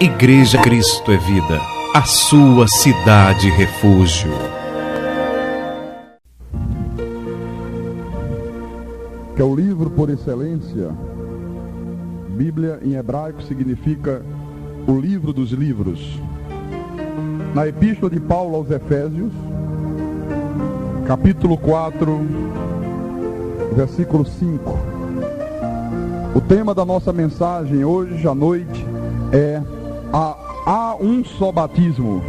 Igreja Cristo é Vida, a sua cidade refúgio. Que é o livro por excelência. Bíblia em hebraico significa o livro dos livros. Na epístola de Paulo aos Efésios, capítulo 4, versículo 5. O tema da nossa mensagem hoje à noite é há um só batismo.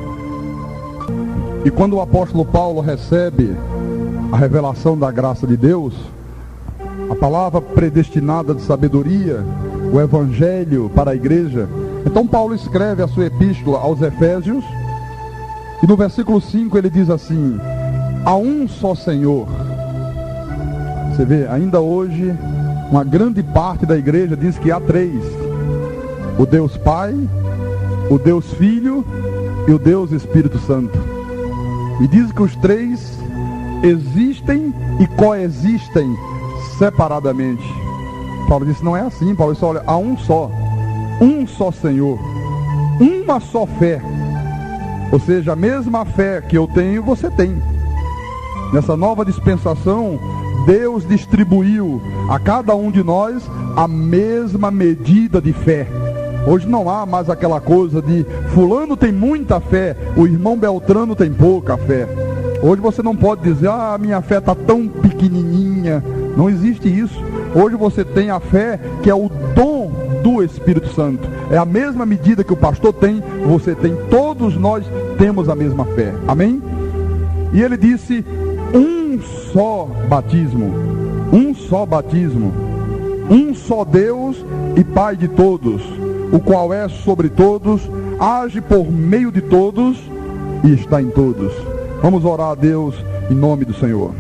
E quando o apóstolo Paulo recebe a revelação da graça de Deus, a palavra predestinada de sabedoria, o evangelho para a igreja, então Paulo escreve a sua epístola aos Efésios, e no versículo 5 ele diz assim: há um só Senhor. Você vê, ainda hoje uma grande parte da igreja diz que há três: o Deus Pai, o Deus Filho e o Deus Espírito Santo. E diz que os três existem e coexistem separadamente. Paulo disse: não é assim. Paulo disse: olha, há um só Senhor, uma só fé. Ou seja, a mesma fé que eu tenho, você tem. Nessa nova dispensação, Deus distribuiu a cada um de nós a mesma medida de fé. Hoje não há mais aquela coisa de fulano tem muita fé, o irmão Beltrano tem pouca fé. Hoje você não pode dizer: ah, minha fé está tão pequenininha. Não existe isso. Hoje você tem a fé que é o dom do Espírito Santo. É a mesma medida que o pastor tem, você tem. Todos nós temos a mesma fé. Amém? E ele disse: um só batismo. Um só batismo. Um só Deus e Pai de todos, o qual é sobre todos, age por meio de todos e está em todos. Vamos orar a Deus em nome do Senhor.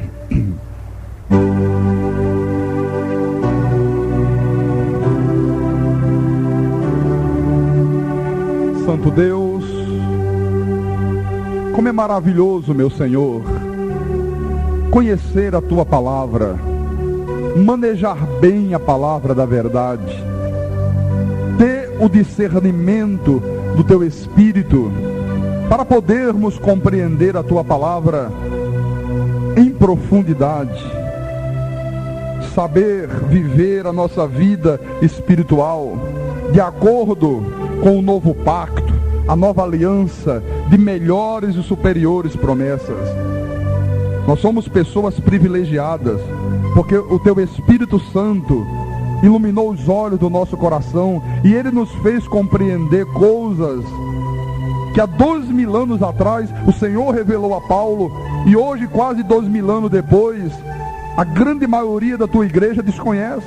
Santo Deus, como é maravilhoso, meu Senhor, conhecer a Tua palavra, manejar bem a palavra da verdade, ter o discernimento do Teu Espírito, para podermos compreender a Tua palavra em profundidade, saber viver a nossa vida espiritual de acordo com o novo pacto, a nova aliança de melhores e superiores promessas. Nós somos pessoas privilegiadas, porque o Teu Espírito Santo iluminou os olhos do nosso coração e Ele nos fez compreender coisas que há 2000 anos atrás o Senhor revelou a Paulo, e hoje, quase 2000 anos depois, a grande maioria da Tua igreja desconhece.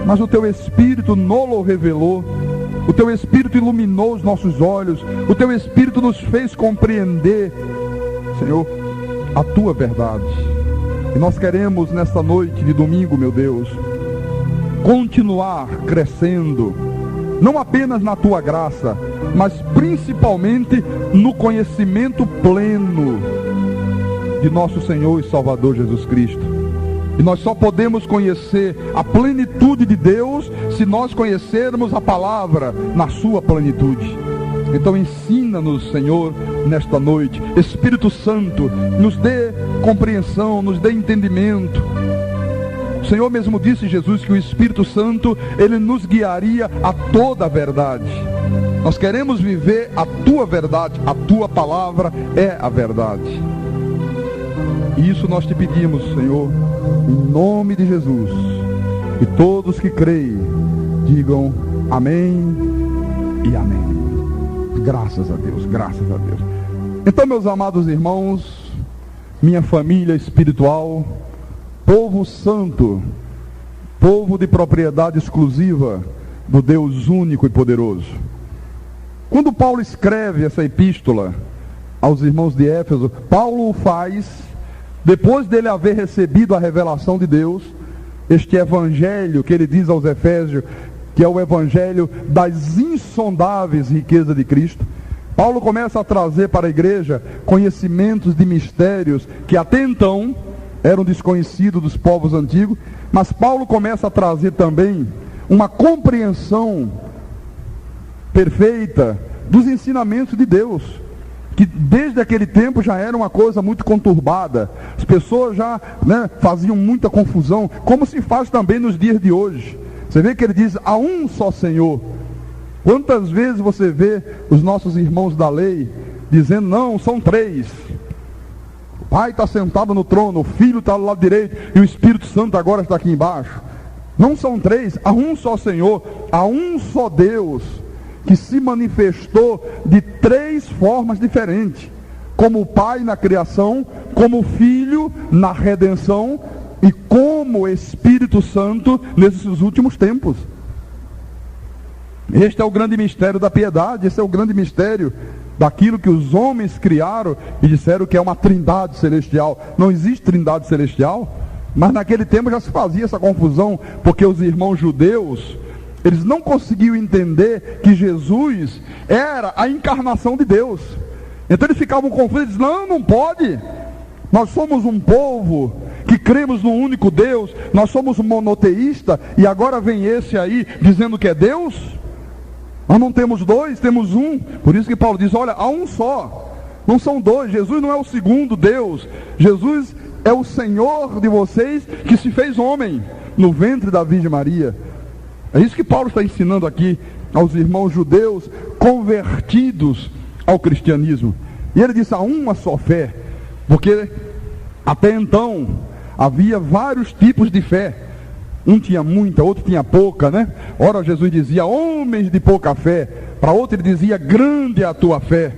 Mas o Teu Espírito nos revelou, o Teu Espírito iluminou os nossos olhos, o Teu Espírito nos fez compreender, Senhor, a Tua verdade. E nós queremos nesta noite de domingo, meu Deus, continuar crescendo, não apenas na Tua graça, mas principalmente no conhecimento pleno de nosso Senhor e Salvador Jesus Cristo. E nós só podemos conhecer a plenitude de Deus se nós conhecermos a palavra na sua plenitude. Então ensina-nos, Senhor, nesta noite. Espírito Santo, nos dê compreensão, nos dê entendimento. O Senhor mesmo disse, Jesus, que o Espírito Santo, Ele nos guiaria a toda a verdade. Nós queremos viver a Tua verdade, a Tua palavra é a verdade. E isso nós te pedimos, Senhor, em nome de Jesus. E todos que creem, digam amém e amém. Graças a Deus, graças a Deus. Então, meus amados irmãos, minha família espiritual, povo santo, povo de propriedade exclusiva do Deus único e poderoso. Quando Paulo escreve essa epístola aos irmãos de Éfeso, Paulo o faz depois dele haver recebido a revelação de Deus, este evangelho que ele diz aos Efésios, que é o evangelho das insondáveis riquezas de Cristo. Paulo começa a trazer para a igreja conhecimentos de mistérios que até então eram desconhecidos dos povos antigos, mas Paulo começa a trazer também uma compreensão perfeita dos ensinamentos de Deus, que desde aquele tempo já era uma coisa muito conturbada. As pessoas já faziam muita confusão, como se faz também nos dias de hoje. Você vê que ele diz, há um só Senhor. Quantas vezes você vê os nossos irmãos da lei dizendo, não, são três. O Pai está sentado no trono, o Filho está do lado direito e o Espírito Santo agora está aqui embaixo. Não são três, há um só Senhor, há um só Deus, que se manifestou de três formas diferentes, como o Pai na criação, como o Filho na redenção e como o Espírito Santo nesses últimos tempos. Este é o grande mistério da piedade, esse é o grande mistério daquilo que os homens criaram e disseram que é uma trindade celestial. Não existe trindade celestial, mas naquele tempo já se fazia essa confusão, porque os irmãos judeus, eles não conseguiam entender que Jesus era a encarnação de Deus. Então eles ficavam confusos, não pode. Nós somos um povo que cremos no único Deus, nós somos monoteísta, e agora vem esse aí dizendo que é Deus? Nós não temos dois, temos um. Por isso que Paulo diz, olha, há um só, não são dois. Jesus não é o segundo Deus, Jesus é o Senhor de vocês, que se fez homem no ventre da Virgem Maria. É isso que Paulo está ensinando aqui aos irmãos judeus convertidos ao cristianismo. E ele disse, há uma só fé, porque até então havia vários tipos de fé. Um tinha muita, outro tinha pouca, né? Ora Jesus dizia, homens de pouca fé. Para outro ele dizia, grande é a tua fé.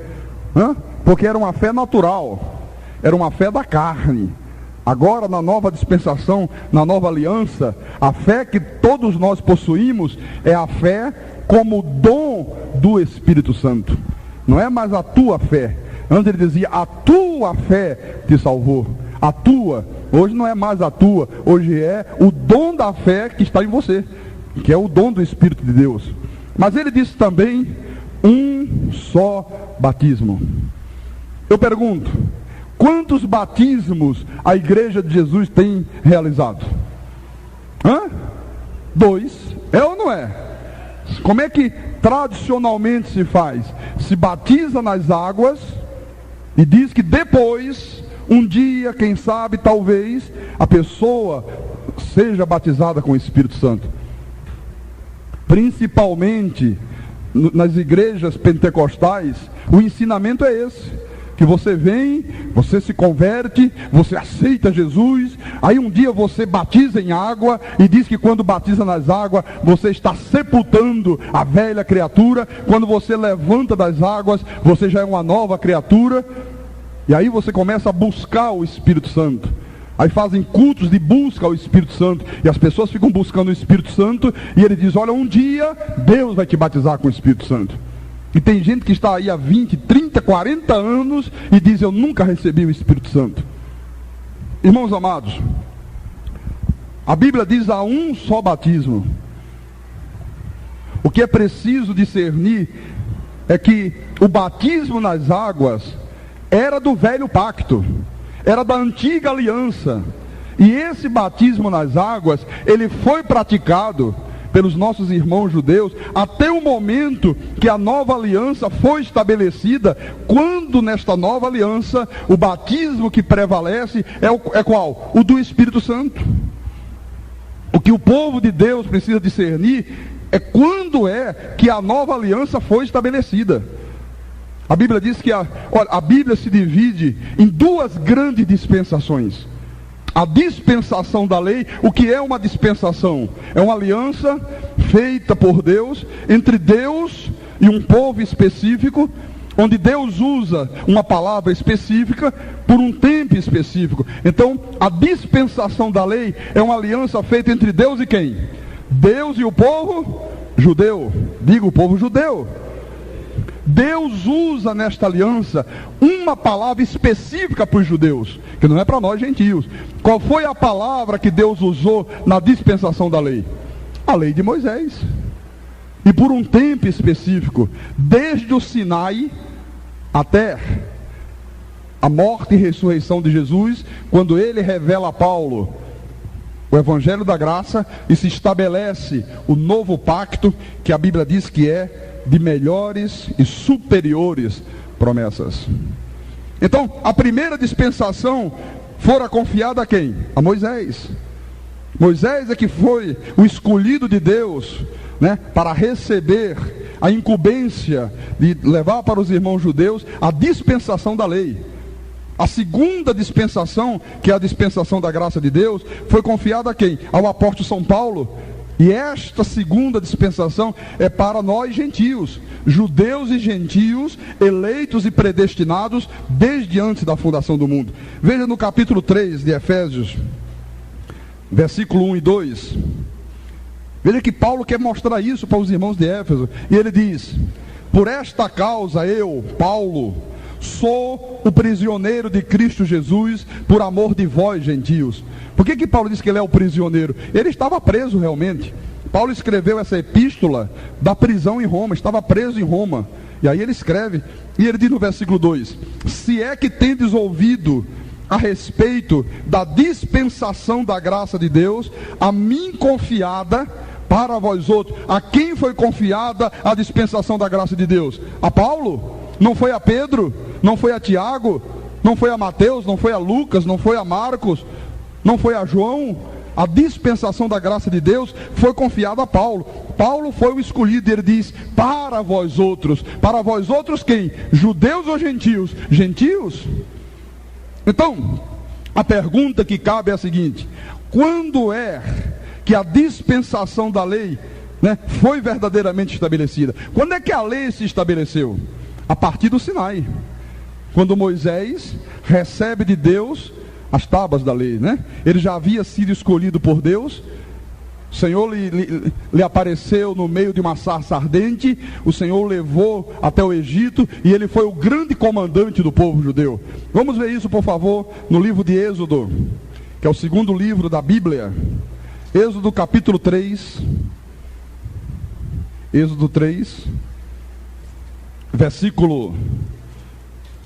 Porque era uma fé natural, era uma fé da carne. Agora, na nova dispensação, na nova aliança, a fé que todos nós possuímos é a fé como dom do Espírito Santo. Não é mais a tua fé. Antes ele dizia, a tua fé te salvou. A tua, hoje não é mais a tua, hoje é o dom da fé que está em você, que é o dom do Espírito de Deus. Mas ele disse também, um só batismo. Eu pergunto, quantos batismos a igreja de Jesus tem realizado? 2. É ou não é? Como é que tradicionalmente se faz? Se batiza nas águas e diz que depois, um dia, quem sabe, talvez, a pessoa seja batizada com o Espírito Santo. Principalmente nas igrejas pentecostais, o ensinamento é esse. Que você vem, você se converte, você aceita Jesus, aí um dia você batiza em água, e diz que quando batiza nas águas, você está sepultando a velha criatura. Quando você levanta das águas, você já é uma nova criatura, e aí você começa a buscar o Espírito Santo. Aí fazem cultos de busca ao Espírito Santo, e as pessoas ficam buscando o Espírito Santo, e ele diz, olha, um dia Deus vai te batizar com o Espírito Santo. E tem gente que está aí há 20, 30, 40 anos e diz, eu nunca recebi o Espírito Santo. Irmãos amados, a Bíblia diz, há um só batismo. O que é preciso discernir é que o batismo nas águas era do velho pacto, era da antiga aliança. E esse batismo nas águas, ele foi praticado pelos nossos irmãos judeus até o momento que a nova aliança foi estabelecida, quando nesta nova aliança o batismo que prevalece é qual? O do Espírito Santo. O que o povo de Deus precisa discernir é quando é que a nova aliança foi estabelecida. A Bíblia diz que a Bíblia se divide em duas grandes dispensações. A dispensação da lei. O que é uma dispensação? É uma aliança feita por Deus, entre Deus e um povo específico, onde Deus usa uma palavra específica por um tempo específico. Então, a dispensação da lei é uma aliança feita entre Deus e quem? Deus e o povo judeu. Diga, o povo judeu. Deus usa nesta aliança uma palavra específica para os judeus, que não é para nós gentios. Qual foi a palavra que Deus usou na dispensação da lei? A lei de Moisés. E por um tempo específico, desde o Sinai até a morte e ressurreição de Jesus, quando ele revela a Paulo o Evangelho da Graça, e se estabelece o novo pacto, que a Bíblia diz que é de melhores e superiores promessas. Então, a primeira dispensação fora confiada a quem? A Moisés. Moisés é que foi o escolhido de Deus, né, para receber a incumbência de levar para os irmãos judeus a dispensação da lei. A segunda dispensação, que é a dispensação da graça de Deus, foi confiada a quem? Ao apóstolo São Paulo. E esta segunda dispensação é para nós gentios, judeus e gentios, eleitos e predestinados desde antes da fundação do mundo. Veja no capítulo 3 de Efésios, versículo 1 e 2. Veja que Paulo quer mostrar isso para os irmãos de Éfeso. E ele diz: por esta causa eu, Paulo, sou o prisioneiro de Cristo Jesus, por amor de vós, gentios. Por que Paulo diz que ele é o prisioneiro? Ele estava preso realmente. Paulo escreveu essa epístola da prisão em Roma, estava preso em Roma. E aí ele escreve, e ele diz no versículo 2: se é que tendes ouvido a respeito da dispensação da graça de Deus, a mim confiada para vós outros. A quem foi confiada a dispensação da graça de Deus? A Paulo? Não foi a Pedro? Não foi a Tiago? Não foi a Mateus? Não foi a Lucas? Não foi a Marcos? Não foi a João? A dispensação da graça de Deus foi confiada a Paulo. Paulo foi o escolhido. Ele diz: para vós outros. Para vós outros quem? Judeus ou gentios? Gentios? Então, a pergunta que cabe é a seguinte: quando é que a dispensação da lei, né, foi verdadeiramente estabelecida? Quando é que a lei se estabeleceu? A partir do Sinai, quando Moisés recebe de Deus as tábuas da lei, né? Ele já havia sido escolhido por Deus. O Senhor lhe apareceu no meio de uma sarça ardente. O Senhor o levou até o Egito, e ele foi o grande comandante do povo judeu. Vamos ver isso, por favor, no livro de Êxodo, que é o segundo livro da Bíblia. Êxodo capítulo 3. Êxodo 3, versículo...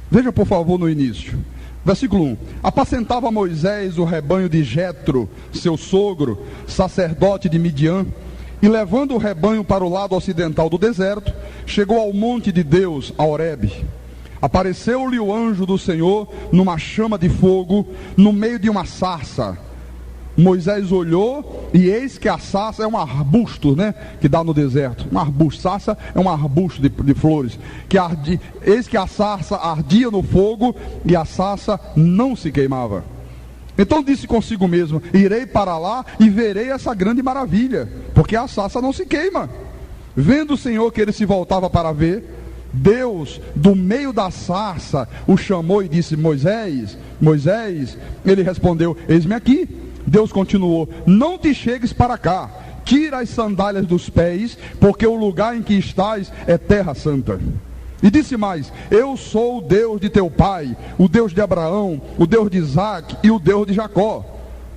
Veja, por favor, no início. Versículo 1: apacentava Moisés o rebanho de Jetro, seu sogro, sacerdote de Midian, e levando o rebanho para o lado ocidental do deserto, chegou ao monte de Deus, a Horebe. Apareceu-lhe o anjo do Senhor numa chama de fogo, no meio de uma sarça. Moisés olhou, e eis que a sarça é um arbusto, né, que dá no deserto. Um arbusto, sarça é um arbusto de flores, eis que a sarça ardia no fogo, e a sarça não se queimava. Então disse consigo mesmo: irei para lá e verei essa grande maravilha, porque a sarça não se queima. Vendo o Senhor que ele se voltava para ver, Deus, do meio da sarça, o chamou e disse: Moisés, Moisés. Ele respondeu: eis-me aqui. Deus continuou: não te chegues para cá, tira as sandálias dos pés, porque o lugar em que estás é terra santa. E disse mais: eu sou o Deus de teu pai, o Deus de Abraão, o Deus de Isaque e o Deus de Jacó.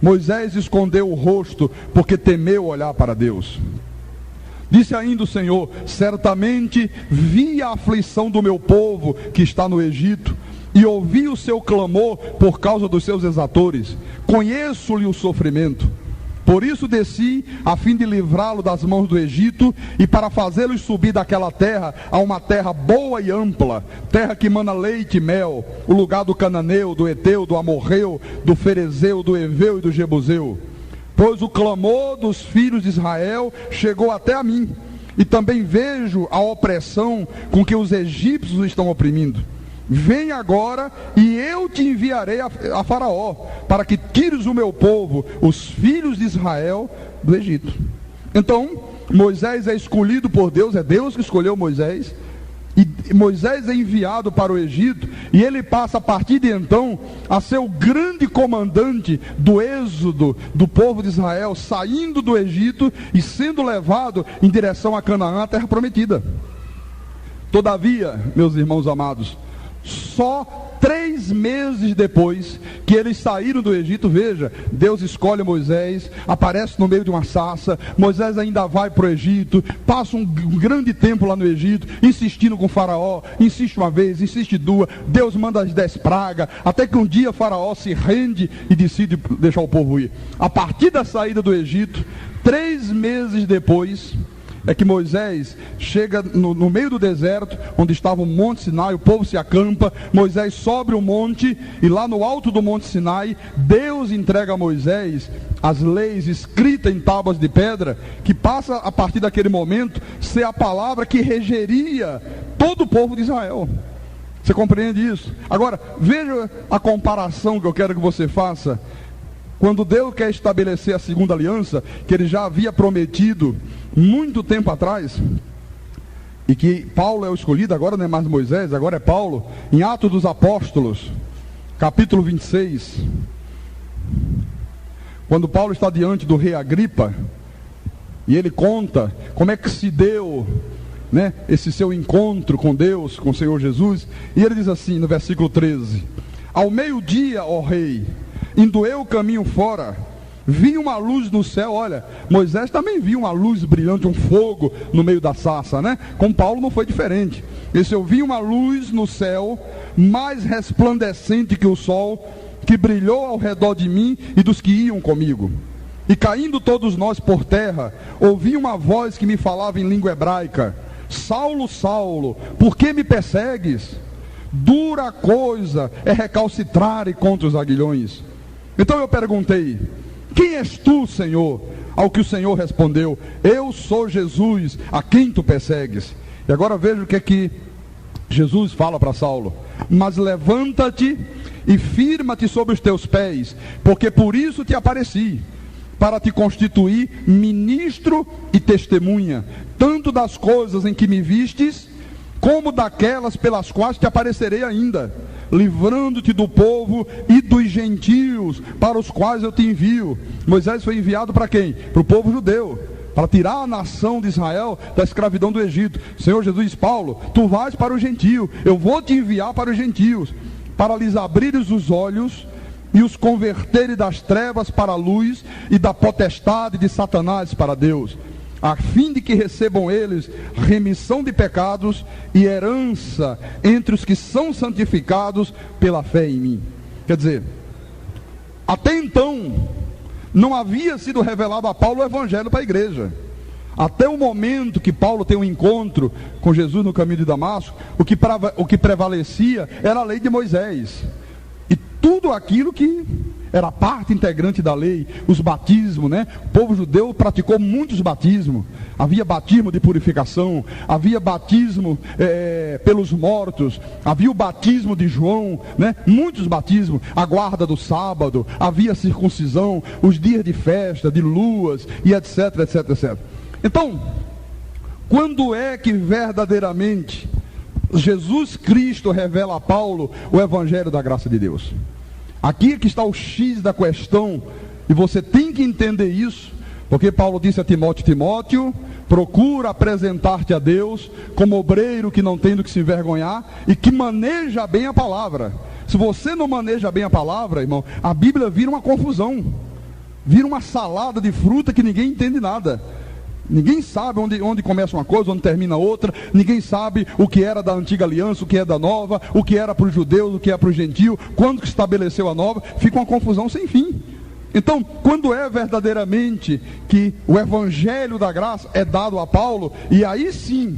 Moisés escondeu o rosto, porque temeu olhar para Deus. Disse ainda o Senhor: certamente vi a aflição do meu povo que está no Egito, e ouvi o seu clamor por causa dos seus exatores. Conheço-lhe o sofrimento. Por isso desci, a fim de livrá-lo das mãos do Egito, e para fazê-los subir daquela terra a uma terra boa e ampla, terra que mana leite e mel, o lugar do cananeu, do eteu, do amorreu, do ferezeu, do eveu e do jebuseu. Pois o clamor dos filhos de Israel chegou até a mim, e também vejo a opressão com que os egípcios estão oprimindo. Vem agora, e eu te enviarei a Faraó, para que tires o meu povo, os filhos de Israel, do Egito. Então, Moisés é escolhido por Deus, é Deus que escolheu Moisés, e Moisés é enviado para o Egito, e ele passa a partir de então a ser o grande comandante do êxodo do povo de Israel, saindo do Egito e sendo levado em direção a Canaã, a terra prometida. Todavia, meus irmãos amados, só 3 meses depois que eles saíram do Egito, veja, Deus escolhe Moisés, aparece no meio de uma sarça. Moisés ainda vai para o Egito, passa um grande tempo lá no Egito, insistindo com o Faraó, insiste uma vez, insiste duas, Deus manda as 10 pragas, até que um dia Faraó se rende e decide deixar o povo ir. A partir da saída do Egito, 3 meses depois, é que Moisés chega no meio do deserto, onde estava o Monte Sinai, o povo se acampa, Moisés sobe o monte, e lá no alto do Monte Sinai, Deus entrega a Moisés as leis escritas em tábuas de pedra, que passa a partir daquele momento ser a palavra que regeria todo o povo de Israel. Você compreende isso? Agora, veja a comparação que eu quero que você faça. Quando Deus quer estabelecer a segunda aliança, que ele já havia prometido muito tempo atrás, e que Paulo é o escolhido, agora não é mais Moisés, agora é Paulo, em Atos dos Apóstolos, capítulo 26, quando Paulo está diante do rei Agripa, e ele conta como é que se deu, né, esse seu encontro com Deus, com o Senhor Jesus, e ele diz assim no versículo 13: ao meio-dia, ó rei, indo eu o caminho fora, vi uma luz no céu. Olha, Moisés também viu uma luz brilhante, um fogo no meio da sarça, né? Com Paulo não foi diferente. Esse eu vi uma luz no céu, mais resplandecente que o sol, que brilhou ao redor de mim e dos que iam comigo. E caindo todos nós por terra, ouvi uma voz que me falava em língua hebraica: Saulo, Saulo, por que me persegues? Dura coisa é recalcitrar contra os aguilhões. Então eu perguntei: quem és tu, Senhor? Ao que o Senhor respondeu: eu sou Jesus, a quem tu persegues. E agora veja o que é que Jesus fala para Saulo: mas levanta-te e firma-te sobre os teus pés, porque por isso te apareci, para te constituir ministro e testemunha, tanto das coisas em que me vistes, como daquelas pelas quais te aparecerei ainda, livrando-te do povo e dos gentios, para os quais eu te envio. Moisés foi enviado para quem? Para o povo judeu, para tirar a nação de Israel da escravidão do Egito. Senhor Jesus diz: Paulo, tu vais para o gentio, eu vou te enviar para os gentios, para lhes abrires os olhos e os converteres das trevas para a luz e da potestade de Satanás para Deus, a fim de que recebam eles remissão de pecados e herança entre os que são santificados pela fé em mim. Quer dizer, até então não havia sido revelado a Paulo o evangelho para a igreja. Até o momento que Paulo tem um encontro com Jesus no caminho de Damasco, o que prevalecia era a lei de Moisés, e tudo aquilo que era parte integrante da lei, os batismos, né? O povo judeu praticou muitos batismos. Havia batismo de purificação, havia batismo pelos mortos, havia o batismo de João, né? Muitos batismos, a guarda do sábado, havia circuncisão, os dias de festa, de luas, e etc, etc, etc. Então, quando é que verdadeiramente Jesus Cristo revela a Paulo o evangelho da graça de Deus? Aqui é que está o X da questão, e você tem que entender isso, porque Paulo disse a Timóteo: Timóteo, procura apresentar-te a Deus como obreiro que não tem do que se envergonhar e que maneja bem a palavra. Se você não maneja bem a palavra, irmão, a Bíblia vira uma confusão, vira uma salada de fruta que ninguém entende nada. Ninguém sabe onde começa uma coisa, onde termina outra. Ninguém sabe o que era da antiga aliança, o que é da nova, o que era para os judeus, o que é para os gentios, quando que estabeleceu a nova. Fica uma confusão sem fim. Então, quando é verdadeiramente que o evangelho da graça é dado a Paulo, e aí sim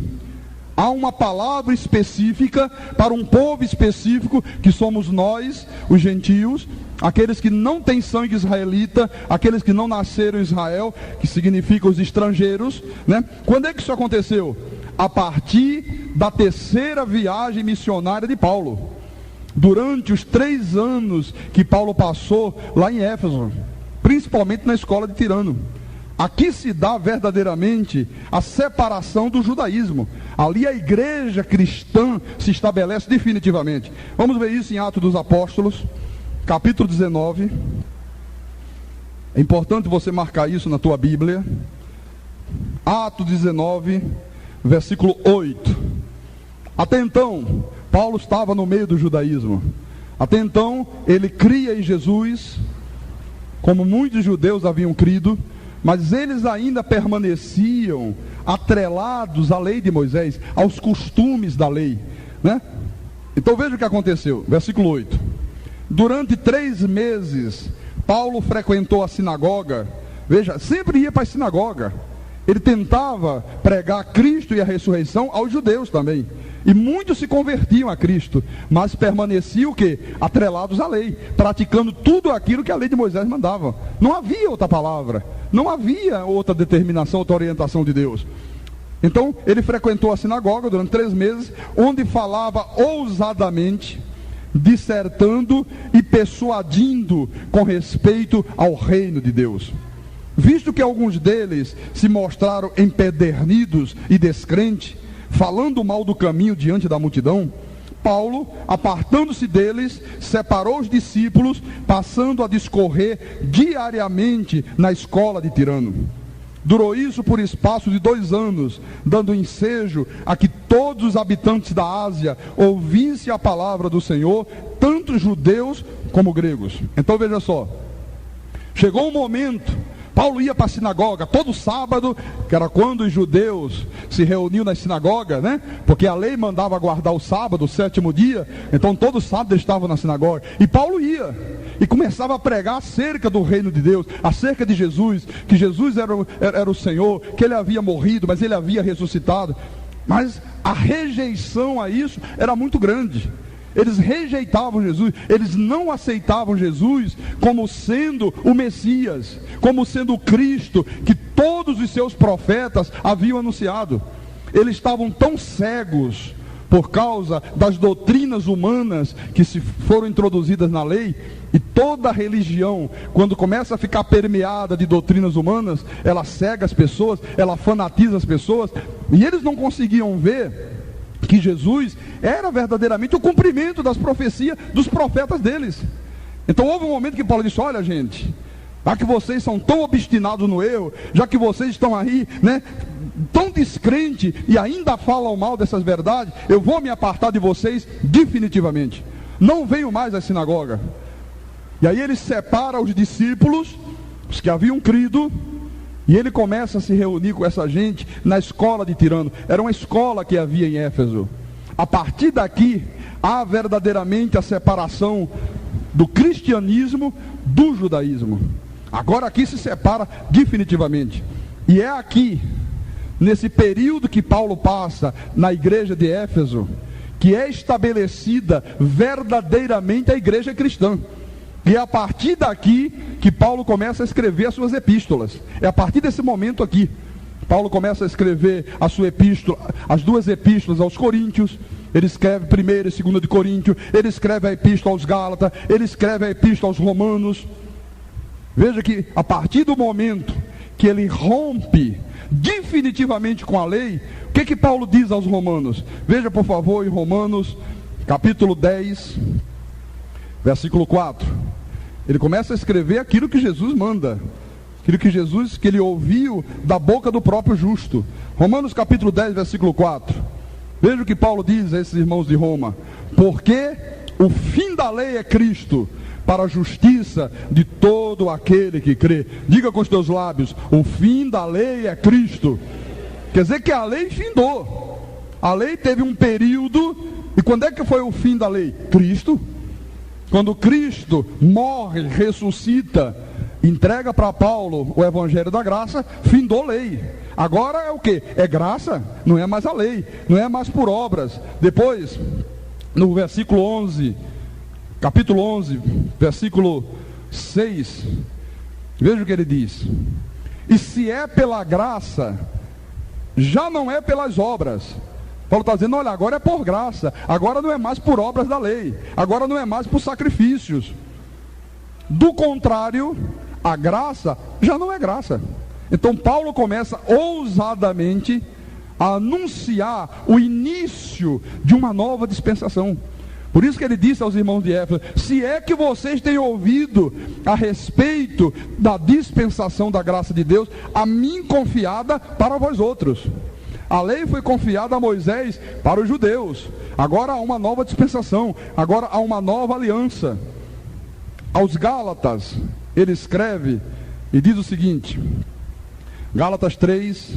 há uma palavra específica para um povo específico, que somos nós, os gentios, aqueles que não têm sangue israelita, aqueles que não nasceram em Israel, que significa os estrangeiros, né? Quando é que isso aconteceu? A partir da terceira viagem missionária de Paulo, durante os 3 anos que Paulo passou lá em Éfeso, principalmente na escola de Tirano. Aqui se dá verdadeiramente a separação do judaísmo. Ali a igreja cristã se estabelece definitivamente. Vamos ver isso em Atos dos Apóstolos, capítulo 19. É importante você marcar isso na tua Bíblia. Atos 19, versículo 8. Até então, Paulo estava no meio do judaísmo. Até então, ele cria em Jesus, como muitos judeus haviam crido, mas eles ainda permaneciam atrelados à lei de Moisés, aos costumes da lei, né? Então veja o que aconteceu, versículo 8. Durante 3 meses, Paulo frequentou a sinagoga. Veja, sempre ia para a sinagoga. Ele tentava pregar Cristo e a ressurreição aos judeus também. E muitos se convertiam a Cristo, mas permaneciam o quê? Atrelados à lei, praticando tudo aquilo que a lei de Moisés mandava. Não havia outra palavra, não havia outra determinação, outra orientação de Deus. Então, ele frequentou a sinagoga durante 3 meses, onde falava ousadamente, dissertando e persuadindo com respeito ao reino de Deus. Visto que alguns deles se mostraram empedernidos e descrentes, falando mal do caminho diante da multidão, Paulo, apartando-se deles, separou os discípulos, passando a discorrer diariamente na escola de Tirano. Durou isso por espaço de 2 anos, dando ensejo a que todos os habitantes da Ásia ouvissem a palavra do Senhor, tanto judeus como gregos. Então veja só, chegou um momento, Paulo ia para a sinagoga todo sábado, que era quando os judeus se reuniam na sinagoga, né? Porque a lei mandava guardar o sábado, o 7º dia. Então todo sábado eles estavam na sinagoga. E Paulo ia e começava a pregar acerca do reino de Deus, acerca de Jesus, que Jesus era o Senhor, que ele havia morrido, mas ele havia ressuscitado. Mas a rejeição a isso era muito grande. Eles rejeitavam Jesus, eles não aceitavam Jesus como sendo o Messias, como sendo o Cristo que todos os seus profetas haviam anunciado. Eles estavam tão cegos por causa das doutrinas humanas que se foram introduzidas na lei, e toda religião, quando começa a ficar permeada de doutrinas humanas, ela cega as pessoas, ela fanatiza as pessoas, e eles não conseguiam ver que Jesus era verdadeiramente o cumprimento das profecias dos profetas deles. Então houve um momento que Paulo disse: olha gente, já que vocês são tão obstinados no erro, já que vocês estão aí, né, tão descrente e ainda falam mal dessas verdades, eu vou me apartar de vocês definitivamente. Não venho mais à sinagoga. E aí ele separa os discípulos, os que haviam crido, e ele começa a se reunir com essa gente na escola de Tirano. Era uma escola que havia em Éfeso. A partir daqui, há verdadeiramente a separação do cristianismo do judaísmo. Agora aqui se separa definitivamente. E é aqui, nesse período que Paulo passa na igreja de Éfeso, que é estabelecida verdadeiramente a igreja cristã. E é a partir daqui que Paulo começa a escrever as suas epístolas. É a partir desse momento aqui. Paulo começa a escrever a sua epístola, as 2 epístolas aos Coríntios. Ele escreve 1ª e 2ª de Coríntios. Ele escreve a epístola aos Gálatas. Ele escreve a epístola aos Romanos. Veja que a partir do momento que ele rompe definitivamente com a lei, o que Paulo diz aos Romanos? Veja por favor em Romanos capítulo 10, versículo 4. Ele começa a escrever aquilo que Jesus manda, aquilo que ele ouviu da boca do próprio justo. Romanos capítulo 10, versículo 4. Veja o que Paulo diz a esses irmãos de Roma: porque o fim da lei é Cristo, para a justiça de todo aquele que crê. Diga com os teus lábios: o fim da lei é Cristo. Quer dizer que a lei findou. A lei teve um período. E quando é que foi o fim da lei? Cristo. Quando Cristo morre, ressuscita, entrega para Paulo o evangelho da graça, findou a lei. Agora é o que? É graça, não é mais a lei, não é mais por obras. Depois, no versículo 11, capítulo 11, versículo 6, veja o que ele diz: e se é pela graça, já não é pelas obras. Paulo está dizendo: olha, agora é por graça, agora não é mais por obras da lei, agora não é mais por sacrifícios. Do contrário, a graça já não é graça. Então Paulo começa ousadamente a anunciar o início de uma nova dispensação. Por isso que ele disse aos irmãos de Éfeso: se é que vocês têm ouvido a respeito da dispensação da graça de Deus, a mim confiada para vós outros. A lei foi confiada a Moisés para os judeus. Agora há uma nova dispensação. Agora há uma nova aliança. Aos Gálatas, ele escreve e diz o seguinte: Gálatas 3,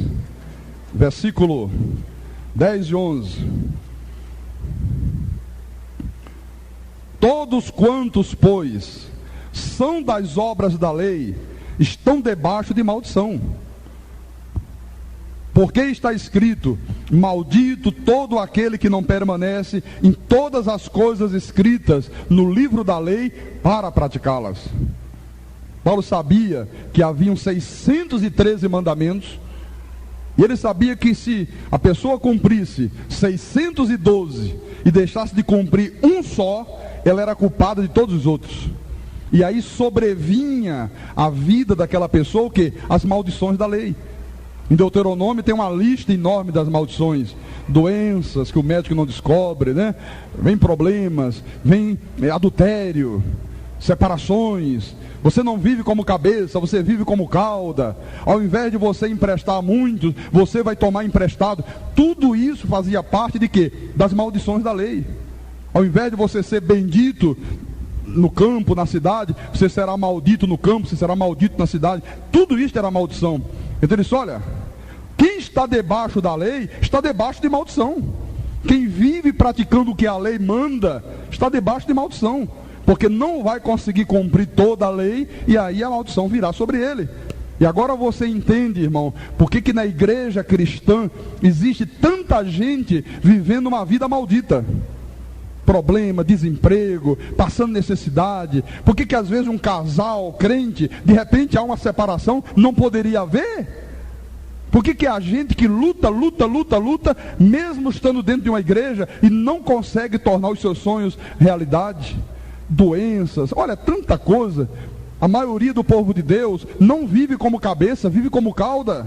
versículo 10 e 11. Todos quantos, pois, são das obras da lei, estão debaixo de maldição. Porque está escrito: maldito todo aquele que não permanece em todas as coisas escritas no livro da lei para praticá-las. Paulo sabia que haviam 613 mandamentos, e ele sabia que se a pessoa cumprisse 612 e deixasse de cumprir um só, ela era culpada de todos os outros. E aí sobrevinha a vida daquela pessoa o quê? As maldições da lei. Em Deuteronômio tem uma lista enorme das maldições, doenças que o médico não descobre, né? Vem problemas, vem adultério, separações. Você não vive como cabeça, você vive como cauda. Ao invés de você emprestar muito, você vai tomar emprestado. Tudo isso fazia parte de quê? Das maldições da lei. Ao invés de você ser bendito no campo, na cidade, você será maldito no campo, você será maldito na cidade. Tudo isso era maldição. Então ele disse: olha, quem está debaixo da lei, está debaixo de maldição. Quem vive praticando o que a lei manda, está debaixo de maldição. Porque não vai conseguir cumprir toda a lei, e aí a maldição virá sobre ele. E agora você entende, irmão, por que na igreja cristã existe tanta gente vivendo uma vida maldita? Problema, desemprego, passando necessidade. Por que às vezes um casal crente, de repente há uma separação, não poderia haver? Por que há gente que luta, mesmo estando dentro de uma igreja, e não consegue tornar os seus sonhos realidade? Doenças, olha, tanta coisa. A maioria do povo de Deus não vive como cabeça, vive como cauda.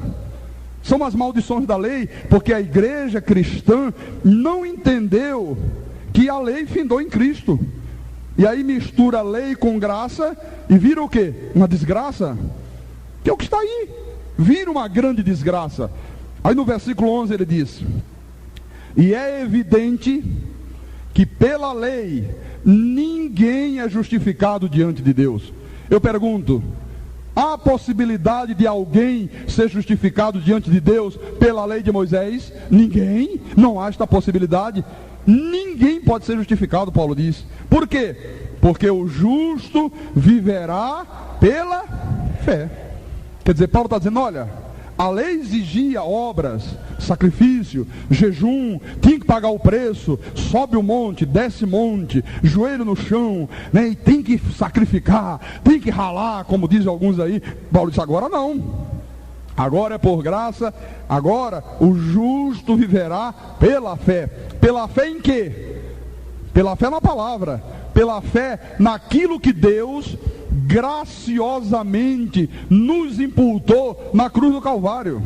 São as maldições da lei, porque a igreja cristã não entendeu que a lei findou em Cristo. E aí mistura lei com graça e vira o quê? Uma desgraça. Que é o que está aí. Vira uma grande desgraça. Aí no versículo 11 ele diz: e é evidente que pela lei ninguém é justificado diante de Deus. Eu pergunto: há possibilidade de alguém ser justificado diante de Deus pela lei de Moisés? Ninguém. Não há esta possibilidade. Ninguém pode ser justificado, Paulo diz. Por quê? Porque o justo viverá pela fé. Quer dizer, Paulo está dizendo: olha, a lei exigia obras, sacrifício, jejum, tinha que pagar o preço, sobe o monte, desce monte, joelho no chão, né? E tem que sacrificar, tem que ralar, como dizem alguns aí. Paulo disse: agora não. Agora é por graça. Agora o justo viverá pela fé. Pela fé em quê? Pela fé na palavra. Pela fé naquilo que Deus graciosamente nos imputou na cruz do Calvário.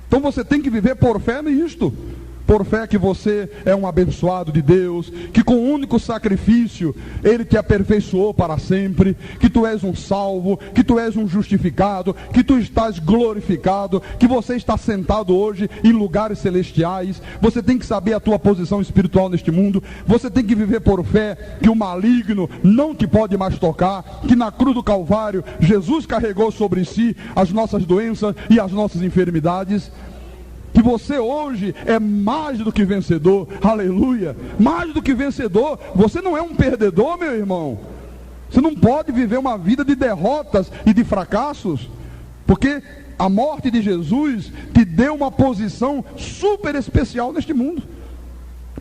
Então você tem que viver por fé nisto. Por fé que você é um abençoado de Deus, que com um único sacrifício Ele te aperfeiçoou para sempre, que tu és um salvo, que tu és um justificado, que tu estás glorificado, que você está sentado hoje em lugares celestiais. Você tem que saber a tua posição espiritual neste mundo. Você tem que viver por fé que o maligno não te pode mais tocar, que na cruz do Calvário Jesus carregou sobre si as nossas doenças e as nossas enfermidades. Que você hoje é mais do que vencedor, aleluia, mais do que vencedor. Você não é um perdedor, meu irmão. Você não pode viver uma vida de derrotas e de fracassos, porque a morte de Jesus te deu uma posição super especial neste mundo.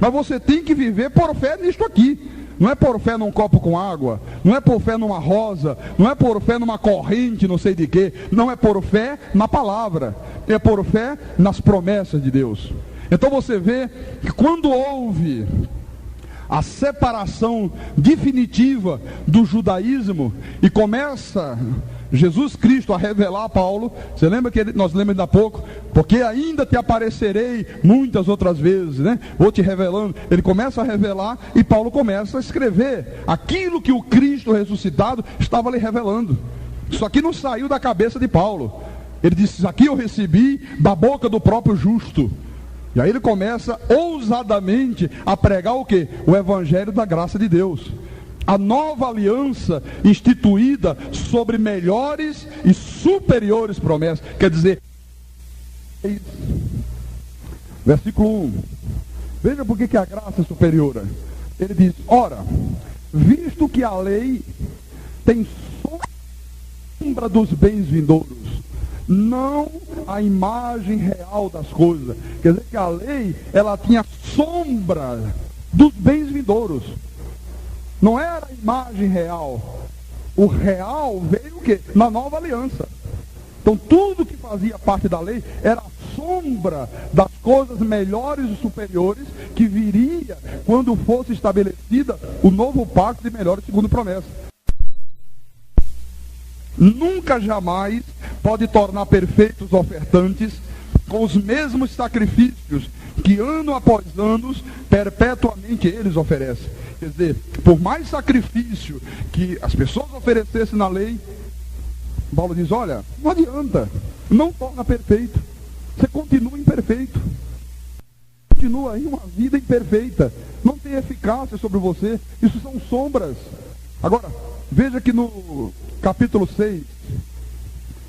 Mas você tem que viver por fé nisto aqui. Não é por fé num copo com água, não é por fé numa rosa, não é por fé numa corrente, não sei de quê. Não, é por fé na palavra, é por fé nas promessas de Deus. Então você vê que quando houve a separação definitiva do judaísmo e começa Jesus Cristo a revelar a Paulo, você lembra que nós lembramos ainda há pouco, porque ainda te aparecerei muitas outras vezes, né? Vou te revelando. Ele começa a revelar e Paulo começa a escrever aquilo que o Cristo ressuscitado estava lhe revelando. Isso aqui não saiu da cabeça de Paulo. Ele disse: isso aqui eu recebi da boca do próprio justo. E aí ele começa ousadamente a pregar o quê? O evangelho da graça de Deus. A nova aliança instituída sobre melhores e superiores promessas. Quer dizer, versículo 1. Veja por que a graça é superior. Ele diz: ora, visto que a lei tem sombra dos bens vindouros. não a imagem real das coisas. Quer dizer que a lei, ela tinha sombra dos bens vindouros. Não era a imagem real. O real veio o quê? Na nova aliança. Então tudo que fazia parte da lei era a sombra das coisas melhores e superiores que viria quando fosse estabelecida o novo pacto de melhores segundo promessa. Nunca jamais pode tornar perfeitos os ofertantes com os mesmos sacrifícios que ano após ano perpetuamente eles oferecem. Quer dizer, por mais sacrifício que as pessoas oferecessem na lei, Paulo diz, olha, não adianta, não torna perfeito, você continua imperfeito, continua aí uma vida imperfeita, não tem eficácia sobre você, isso são sombras. Agora, veja que no capítulo 6,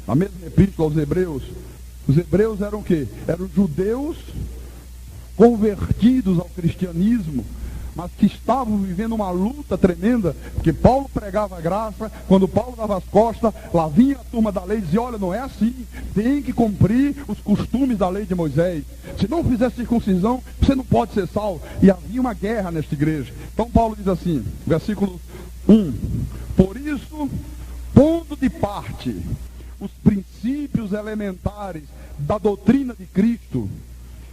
na mesma epístola aos Hebreus, os hebreus eram o quê? Eram judeus convertidos ao cristianismo, mas que estavam vivendo uma luta tremenda, porque Paulo pregava a graça, quando Paulo dava as costas, lá vinha a turma da lei e dizia, olha, não é assim, tem que cumprir os costumes da lei de Moisés, se não fizer circuncisão, você não pode ser salvo, e havia uma guerra nesta igreja. Então Paulo diz assim, versículo 1, por isso, pondo de parte os princípios elementares da doutrina de Cristo,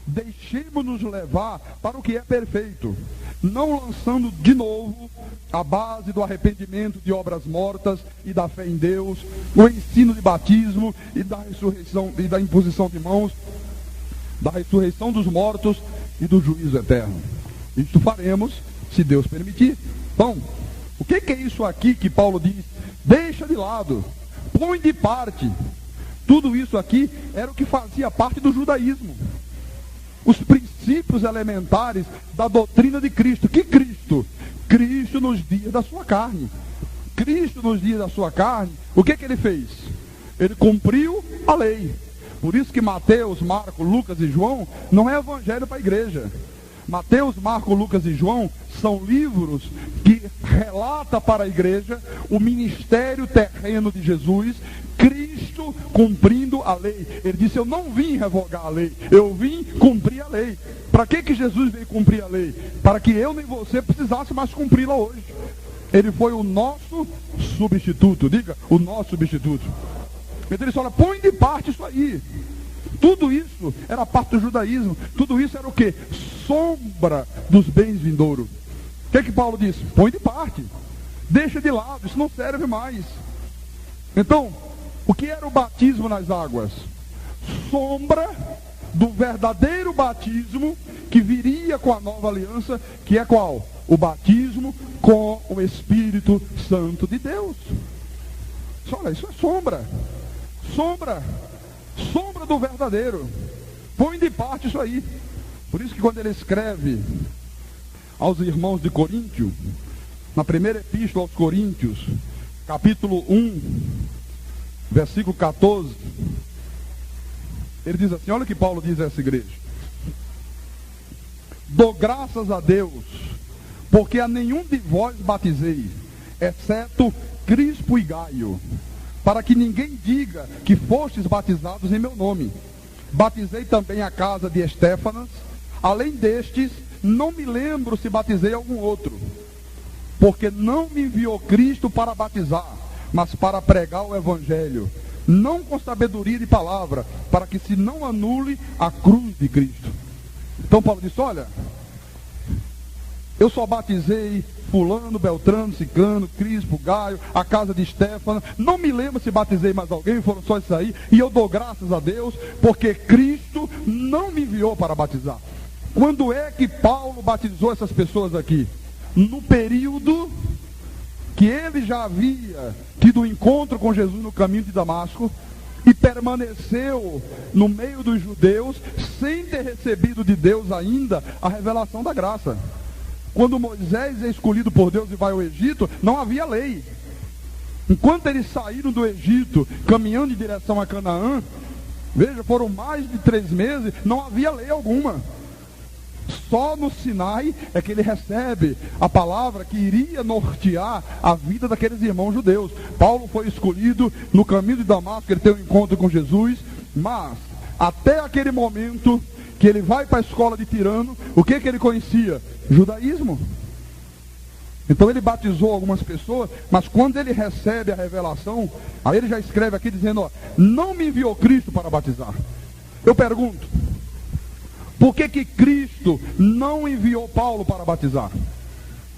deixemos-nos levar para o que é perfeito, não lançando de novo a base do arrependimento de obras mortas e da fé em Deus, o ensino de batismo e da ressurreição e da imposição de mãos, da ressurreição dos mortos e do juízo eterno. Isto faremos se Deus permitir. Então, o que é isso aqui que Paulo diz? Deixa de lado, põe de parte. Tudo isso aqui era o que fazia parte do judaísmo. Os princípios elementares da doutrina de Cristo. Que Cristo? Cristo nos dias da sua carne. Cristo nos dias da sua carne, o que ele fez? Ele cumpriu a lei. Por isso que Mateus, Marcos, Lucas e João não é evangelho para a igreja. Mateus, Marcos, Lucas e João são livros que relatam para a igreja o ministério terreno de Jesus, Cristo cumprindo a lei. Ele disse, eu não vim revogar a lei, eu vim cumprir a lei. Para que Jesus veio cumprir a lei? Para que eu nem você precisasse mais cumpri-la hoje. Ele foi o nosso substituto. Diga, o nosso substituto. Então ele disse, olha, põe de parte isso aí. Tudo isso era parte do judaísmo. Tudo isso era o quê? Sombra dos bens vindouros. O que Paulo disse? Põe de parte. Deixa de lado, isso não serve mais. Então, o que era o batismo nas águas? Sombra do verdadeiro batismo que viria com a nova aliança, que é qual? O batismo com o Espírito Santo de Deus. Olha, isso é sombra. Sombra do verdadeiro. Põe de parte isso aí. Por isso que quando ele escreve aos irmãos de Coríntio, na primeira epístola aos Coríntios, capítulo 1, versículo 14, ele diz assim, olha o que Paulo diz a essa igreja: dou graças a Deus, porque a nenhum de vós batizei, exceto Crispo e Gaio, para que ninguém diga que fostes batizados em meu nome. Batizei também a casa de Estéfanas. Além destes, não me lembro se batizei algum outro, porque não me enviou Cristo para batizar, mas para pregar o Evangelho, não com sabedoria de palavra, para que se não anule a cruz de Cristo. Então Paulo disse, olha, eu só batizei fulano, beltrano, ciclano, Crispo, Gaio, a casa de Estéfanas, não me lembro se batizei mais alguém, foram só isso aí, e eu dou graças a Deus, porque Cristo não me enviou para batizar. Quando é que Paulo batizou essas pessoas aqui? No período que ele já havia tido um encontro com Jesus no caminho de Damasco, e permaneceu no meio dos judeus, sem ter recebido de Deus ainda a revelação da graça. Quando Moisés é escolhido por Deus e vai ao Egito, não havia lei. Enquanto eles saíram do Egito, caminhando em direção a Canaã, veja, foram mais de 3 meses, não havia lei alguma. Só no Sinai é que ele recebe a palavra que iria nortear a vida daqueles irmãos judeus. Paulo foi escolhido no caminho de Damasco, ele tem um encontro com Jesus, mas até aquele momento que ele vai para a escola de Tirano, o que ele conhecia? Judaísmo. Então ele batizou algumas pessoas, mas quando ele recebe a revelação, aí ele já escreve aqui dizendo, não me enviou Cristo para batizar. Eu pergunto, por que Cristo não enviou Paulo para batizar?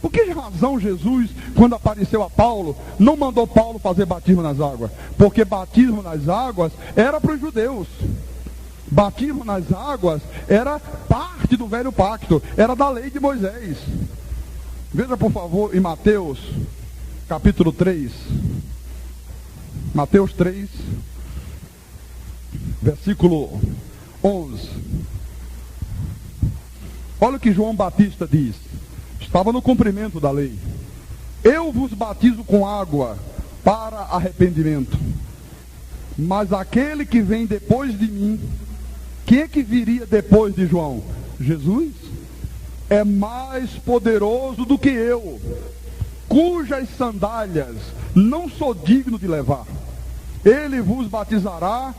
Por que razão Jesus, quando apareceu a Paulo, não mandou Paulo fazer batismo nas águas? Porque batismo nas águas era para os judeus. Batismo nas águas era parte do velho pacto, era da lei de Moisés. Veja por favor em Mateus capítulo 3. Mateus 3, versículo 11. Olha o que João Batista diz. Estava no cumprimento da lei. Eu vos batizo com água para arrependimento. Mas aquele que vem depois de mim, quem é que viria depois de João? Jesus? É mais poderoso do que eu, cujas sandálias não sou digno de levar. Ele vos batizará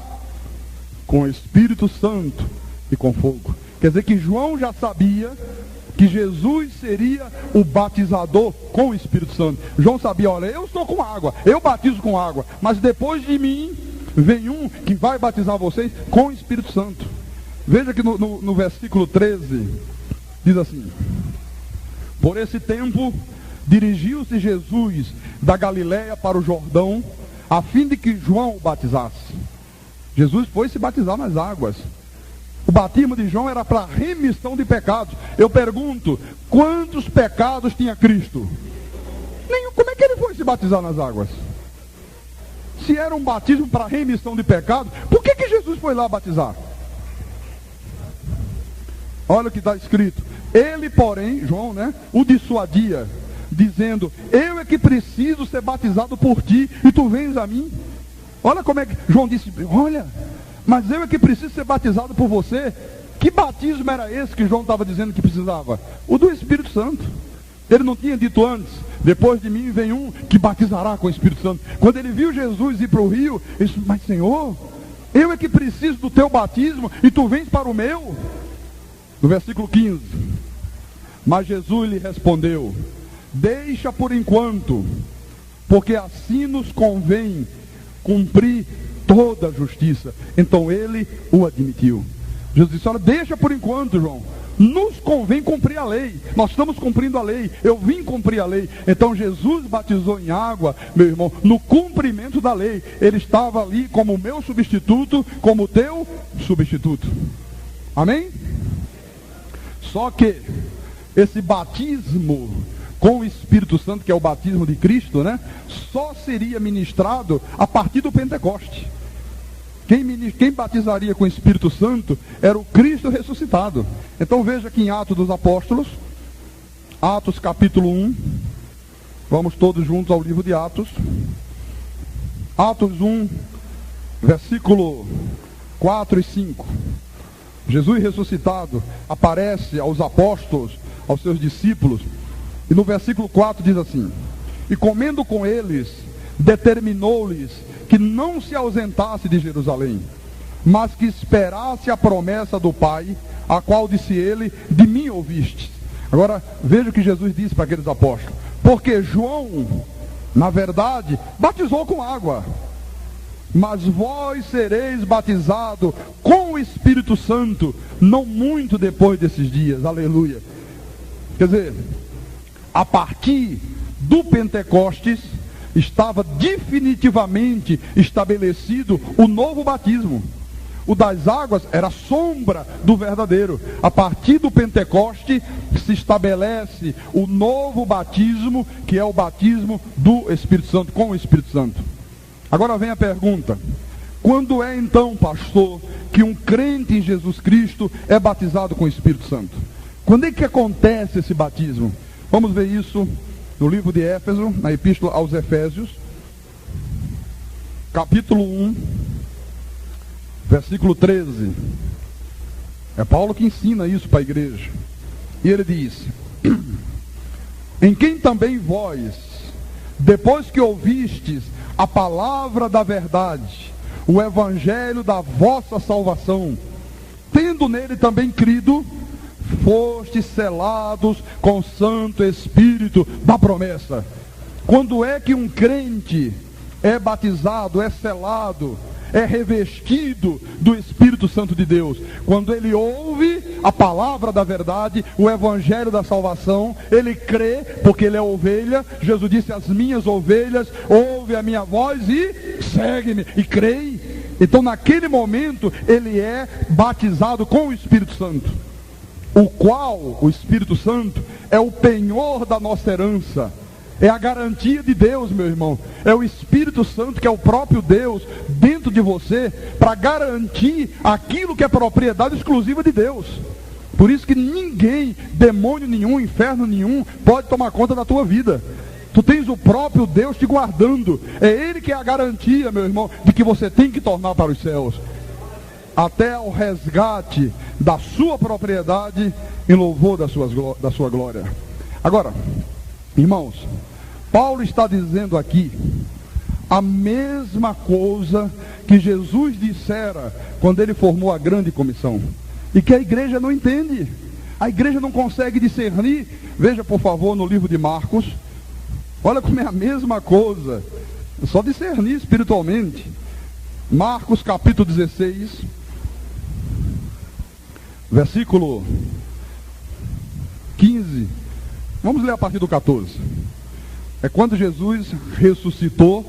com o Espírito Santo e com fogo. Quer dizer que João já sabia que Jesus seria o batizador com o Espírito Santo. João sabia, olha, eu estou com água, eu batizo com água, mas depois de mim vem um que vai batizar vocês com o Espírito Santo. Veja que no versículo 13 diz assim: por esse tempo dirigiu-se Jesus da Galiléia para o Jordão, a fim de que João o batizasse. Jesus foi se batizar nas águas. O batismo de João era para remissão de pecados. Eu pergunto, quantos pecados tinha Cristo? Nenhum. Como é que ele foi se batizar nas águas? Se era um batismo para remissão de pecados, por que Jesus foi lá batizar? Olha o que está escrito. Ele, porém, João, o dissuadia, dizendo, eu é que preciso ser batizado por ti, e tu vens a mim. Olha como é que João disse, olha, mas eu é que preciso ser batizado por você. Que batismo era esse que João estava dizendo que precisava? O do Espírito Santo. Ele não tinha dito antes, depois de mim vem um que batizará com o Espírito Santo. Quando ele viu Jesus ir para o rio, ele disse, mas Senhor, eu é que preciso do teu batismo, e tu vens para o meu. No versículo 15, mas Jesus lhe respondeu, deixa por enquanto, porque assim nos convém cumprir toda a justiça. Então ele o admitiu. Jesus disse, olha, deixa por enquanto, João, nos convém cumprir a lei, nós estamos cumprindo a lei, eu vim cumprir a lei. Então Jesus batizou em água, meu irmão, no cumprimento da lei. Ele estava ali como o meu substituto, como o teu substituto. Amém? Só que esse batismo com o Espírito Santo, que é o batismo de Cristo, só seria ministrado a partir do Pentecoste. Quem batizaria com o Espírito Santo era o Cristo ressuscitado. Então veja aqui em Atos dos Apóstolos, Atos capítulo 1, vamos todos juntos ao livro de Atos. Atos 1, versículo 4 e 5. Jesus ressuscitado aparece aos apóstolos, aos seus discípulos, e no versículo 4 diz assim, e comendo com eles, determinou-lhes que não se ausentasse de Jerusalém, mas que esperasse a promessa do Pai, a qual disse ele, de mim ouviste. Agora, veja o que Jesus disse para aqueles apóstolos, porque João, na verdade, batizou com água, mas vós sereis batizados com o Espírito Santo, não muito depois desses dias. Aleluia. Quer dizer, a partir do Pentecostes, estava definitivamente estabelecido o novo batismo. O das águas era sombra do verdadeiro. A partir do Pentecoste se estabelece o novo batismo, que é o batismo do Espírito Santo, com o Espírito Santo. Agora vem a pergunta, quando é então, pastor, que um crente em Jesus Cristo é batizado com o Espírito Santo? Quando é que acontece esse batismo? Vamos ver isso no livro de Éfeso, na epístola aos Efésios, capítulo 1, versículo 13. É Paulo que ensina isso para a igreja. E ele diz: em quem também vós, depois que ouvistes a palavra da verdade, o evangelho da vossa salvação, tendo nele também crido, fostes selados com o Santo Espírito da promessa. Quando é que um crente é batizado, é selado, é revestido do Espírito Santo de Deus? Quando ele ouve a palavra da verdade, o evangelho da salvação, ele crê, porque ele é ovelha. Jesus disse: as minhas ovelhas ouvem a minha voz e seguem-me, e creem. Então naquele momento ele é batizado com o Espírito Santo, o qual, o Espírito Santo, é o penhor da nossa herança. É a garantia de Deus, meu irmão. É o Espírito Santo, que é o próprio Deus, dentro de você, para garantir aquilo que é propriedade exclusiva de Deus. Por isso que ninguém, demônio nenhum, inferno nenhum, pode tomar conta da tua vida. Tu tens o próprio Deus te guardando. É Ele que é a garantia, meu irmão, de que você tem que tornar para os céus, até o resgate da sua propriedade, em louvor da sua glória. Agora, irmãos, Paulo está dizendo aqui a mesma coisa que Jesus dissera quando ele formou a grande comissão, e que a igreja não entende, a igreja não consegue discernir. Veja, por favor, no livro de Marcos, olha como é a mesma coisa, é só discernir espiritualmente. Marcos capítulo 16, versículo 15, vamos ler a partir do 14. É quando Jesus ressuscitou,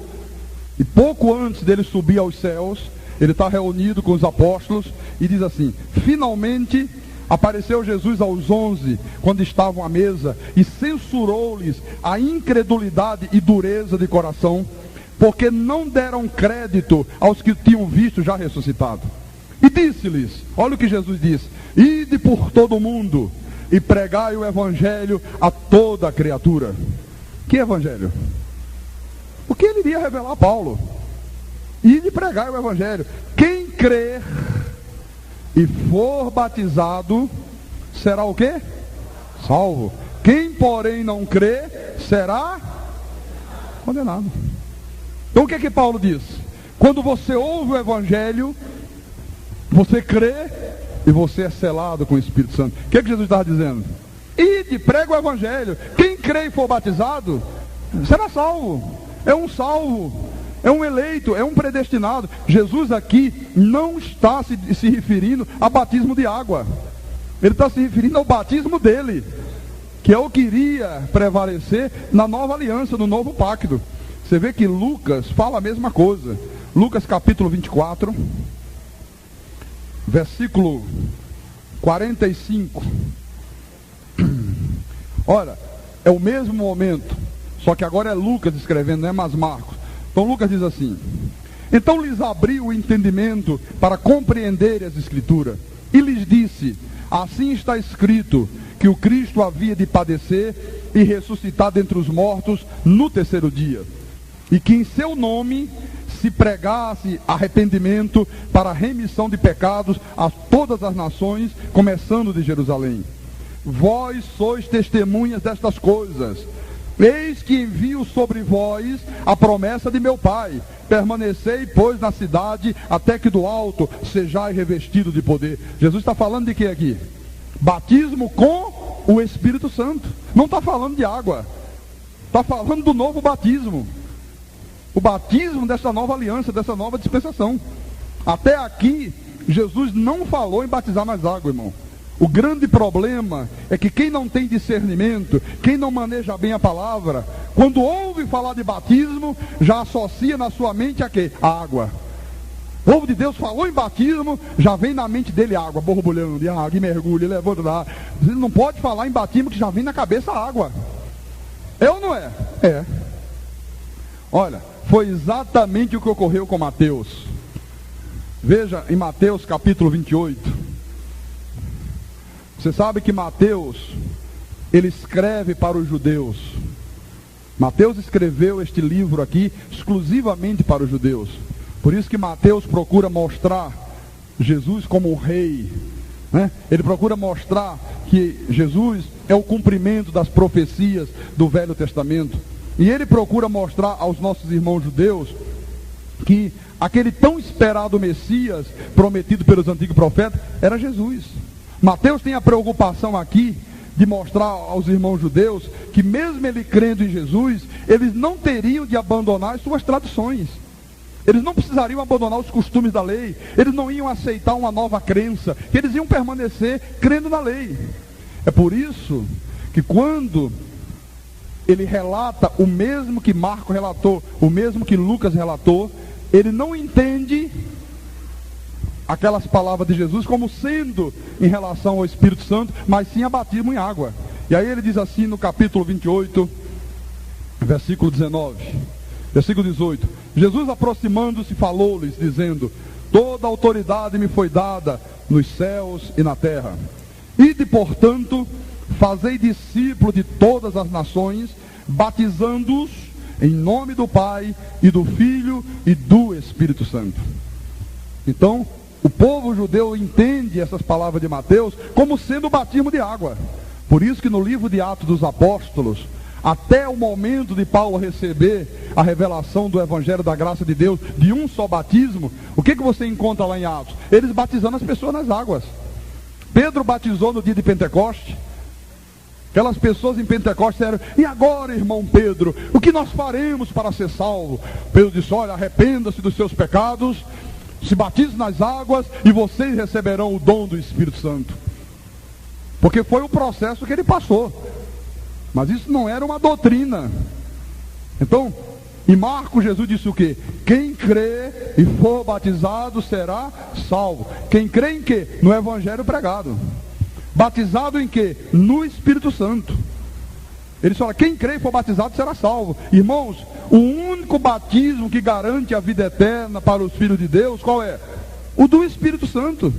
e pouco antes dele subir aos céus, ele está reunido com os apóstolos, e diz assim: finalmente apareceu Jesus aos 11, quando estavam à mesa, e censurou-lhes a incredulidade e dureza de coração, porque não deram crédito aos que tinham visto já ressuscitado. E disse-lhes, olha o que Jesus disse: ide por todo o mundo e pregai o evangelho a toda a criatura. Que evangelho? O que ele iria revelar a Paulo? Ide pregai o evangelho. Quem crer e for batizado será o quê? Salvo. Quem, porém, não crer será condenado. Então o que é que Paulo diz? Quando você ouve o evangelho, você crê e você é selado com o Espírito Santo. O que é que Jesus estava dizendo? Ide, prega o evangelho. Quem crê e for batizado será salvo. É um salvo, é um eleito, é um predestinado. Jesus aqui não está se referindo a batismo de água. Ele está se referindo ao batismo dele, que é o que iria prevalecer na nova aliança, no novo pacto. Você vê que Lucas fala a mesma coisa. Lucas capítulo 24, versículo 45. Olha, é o mesmo momento, só que agora é Lucas escrevendo, não é mais Marcos. Então Lucas diz assim: então lhes abriu o entendimento para compreenderem as escrituras, e lhes disse: assim está escrito, que o Cristo havia de padecer e ressuscitar dentre os mortos no terceiro dia, e que em seu nome se pregasse arrependimento para a remissão de pecados a todas as nações, começando de Jerusalém. Vós sois testemunhas destas coisas. Eis que envio sobre vós a promessa de meu Pai. Permanecei, pois, na cidade, até que do alto sejais revestido de poder. Jesus está falando de quê aqui? Batismo com o Espírito Santo. Não está falando de água. Está falando do novo batismo. O batismo dessa nova aliança, dessa nova dispensação. Até aqui, Jesus não falou em batizar mais água, irmão. O grande problema é que quem não tem discernimento, quem não maneja bem a palavra, quando ouve falar de batismo, já associa na sua mente a quê? A água. O povo de Deus falou em batismo, já vem na mente dele água, borbulhando, e água, e mergulha, e levanta da água. Ele não pode falar em batismo que já vem na cabeça a água. É ou não é? É. Olha, foi exatamente o que ocorreu com Mateus. Veja em Mateus capítulo 28. Você sabe que Mateus, ele escreve para os judeus. Mateus escreveu este livro aqui exclusivamente para os judeus. Por isso que Mateus procura mostrar Jesus como um rei, né? Ele procura mostrar que Jesus é o cumprimento das profecias do Velho Testamento. E ele procura mostrar aos nossos irmãos judeus que aquele tão esperado Messias prometido pelos antigos profetas era Jesus. Mateus tem a preocupação aqui de mostrar aos irmãos judeus que mesmo ele crendo em Jesus, eles não teriam de abandonar as suas tradições. Eles não precisariam abandonar os costumes da lei. Eles não iam aceitar uma nova crença. Eles iam permanecer crendo na lei. É por isso que quando ele relata o mesmo que Marcos relatou, o mesmo que Lucas relatou, ele não entende aquelas palavras de Jesus como sendo em relação ao Espírito Santo, mas sim a batismo em água. E aí ele diz assim no capítulo 28, versículo 19, versículo 18: Jesus, aproximando-se, falou-lhes, dizendo: toda autoridade me foi dada nos céus e na terra. Ide, portanto, fazei discípulos de todas as nações, batizando-os em nome do Pai e do Filho e do Espírito Santo. Então, o povo judeu entende essas palavras de Mateus como sendo o batismo de água. Por isso que no livro de Atos dos Apóstolos, até o momento de Paulo receber a revelação do Evangelho da graça de Deus, de um só batismo, o que você encontra lá em Atos? Eles batizando as pessoas nas águas. Pedro batizou no dia de Pentecoste. Aquelas pessoas em Pentecostes disseram: e agora, irmão Pedro, o que nós faremos para ser salvo? Pedro disse: olha, arrependa-se dos seus pecados, se batize nas águas e vocês receberão o dom do Espírito Santo. Porque foi o processo que ele passou. Mas isso não era uma doutrina. Então, em Marcos, Jesus disse o quê? Quem crê e for batizado será salvo. Quem crê em quê? No Evangelho pregado. Batizado em quê? No Espírito Santo. Ele fala: quem crê e for batizado será salvo. Irmãos, o único batismo que garante a vida eterna para os filhos de Deus, qual é? O do Espírito Santo.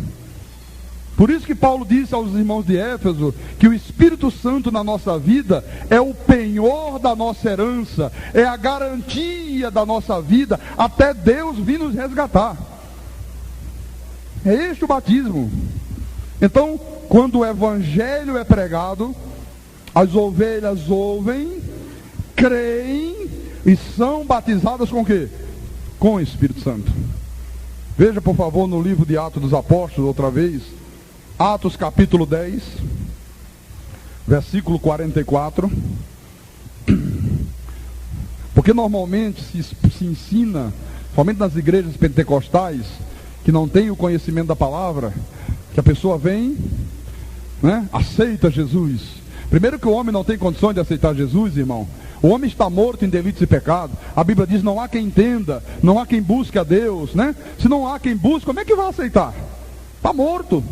Por isso que Paulo disse aos irmãos de Éfeso que o Espírito Santo na nossa vida é o penhor da nossa herança, é a garantia da nossa vida, até Deus vir nos resgatar. É este o batismo. Então, quando o Evangelho é pregado, as ovelhas ouvem, creem e são batizadas com o quê? Com o Espírito Santo. Veja, por favor, no livro de Atos dos Apóstolos, outra vez, Atos capítulo 10, versículo 44. Porque normalmente se ensina, somente nas igrejas pentecostais, que não tem o conhecimento da palavra, que a pessoa vem, né, aceita Jesus. Primeiro que o homem não tem condições de aceitar Jesus, irmão. O homem está morto em delitos e pecados. A Bíblia diz: não há quem entenda, não há quem busque a Deus, né? Se não há quem busque, como é que vai aceitar? Está morto.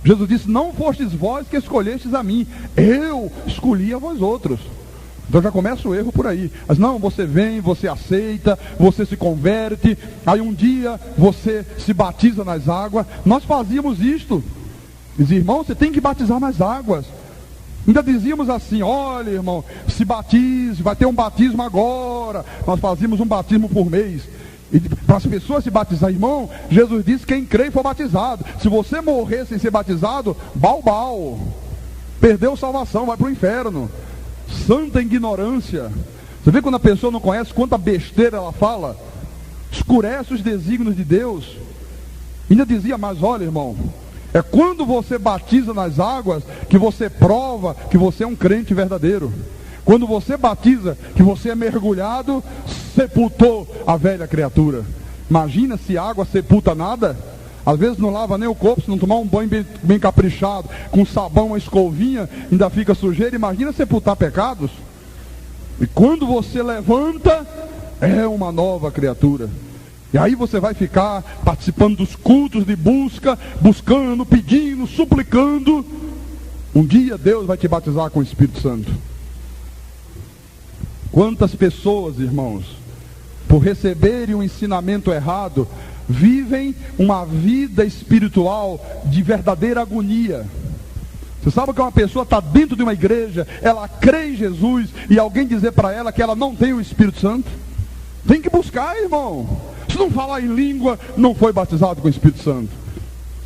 Jesus disse: não fostes vós que escolhestes a mim, eu escolhi a vós outros. Então já começa o erro por aí. Mas não, você vem, você aceita, você se converte, aí um dia você se batiza nas águas. Nós fazíamos isto. Diz: irmão, você tem que batizar nas águas. Ainda dizíamos assim: olha, irmão, se batize, vai ter um batismo agora. Nós fazíamos um batismo por mês. E para as pessoas se batizar, irmão, Jesus disse: quem crê e for batizado. Se você morrer sem ser batizado, bau, perdeu salvação, vai para o inferno. Santa ignorância. Você vê quando a pessoa não conhece quanta besteira ela fala, escurece os desígnios de Deus. Ainda dizia: mas olha, irmão, é quando você batiza nas águas que você prova que você é um crente verdadeiro. Quando você batiza, que você é mergulhado, sepultou a velha criatura. Imagina se água sepulta nada. Às vezes não lava nem o corpo, se não tomar um banho bem caprichado, com sabão, uma escovinha, ainda fica sujeira. Imagina sepultar pecados. E quando você levanta, é uma nova criatura. E aí você vai ficar participando dos cultos de busca, buscando, pedindo, suplicando. Um dia Deus vai te batizar com o Espírito Santo. Quantas pessoas, irmãos, por receberem um ensinamento errado, vivem uma vida espiritual de verdadeira agonia. Você sabe que uma pessoa está dentro de uma igreja, ela crê em Jesus, e alguém dizer para ela que ela não tem o Espírito Santo? Tem que buscar, irmão. Se não falar em língua, não foi batizado com o Espírito Santo.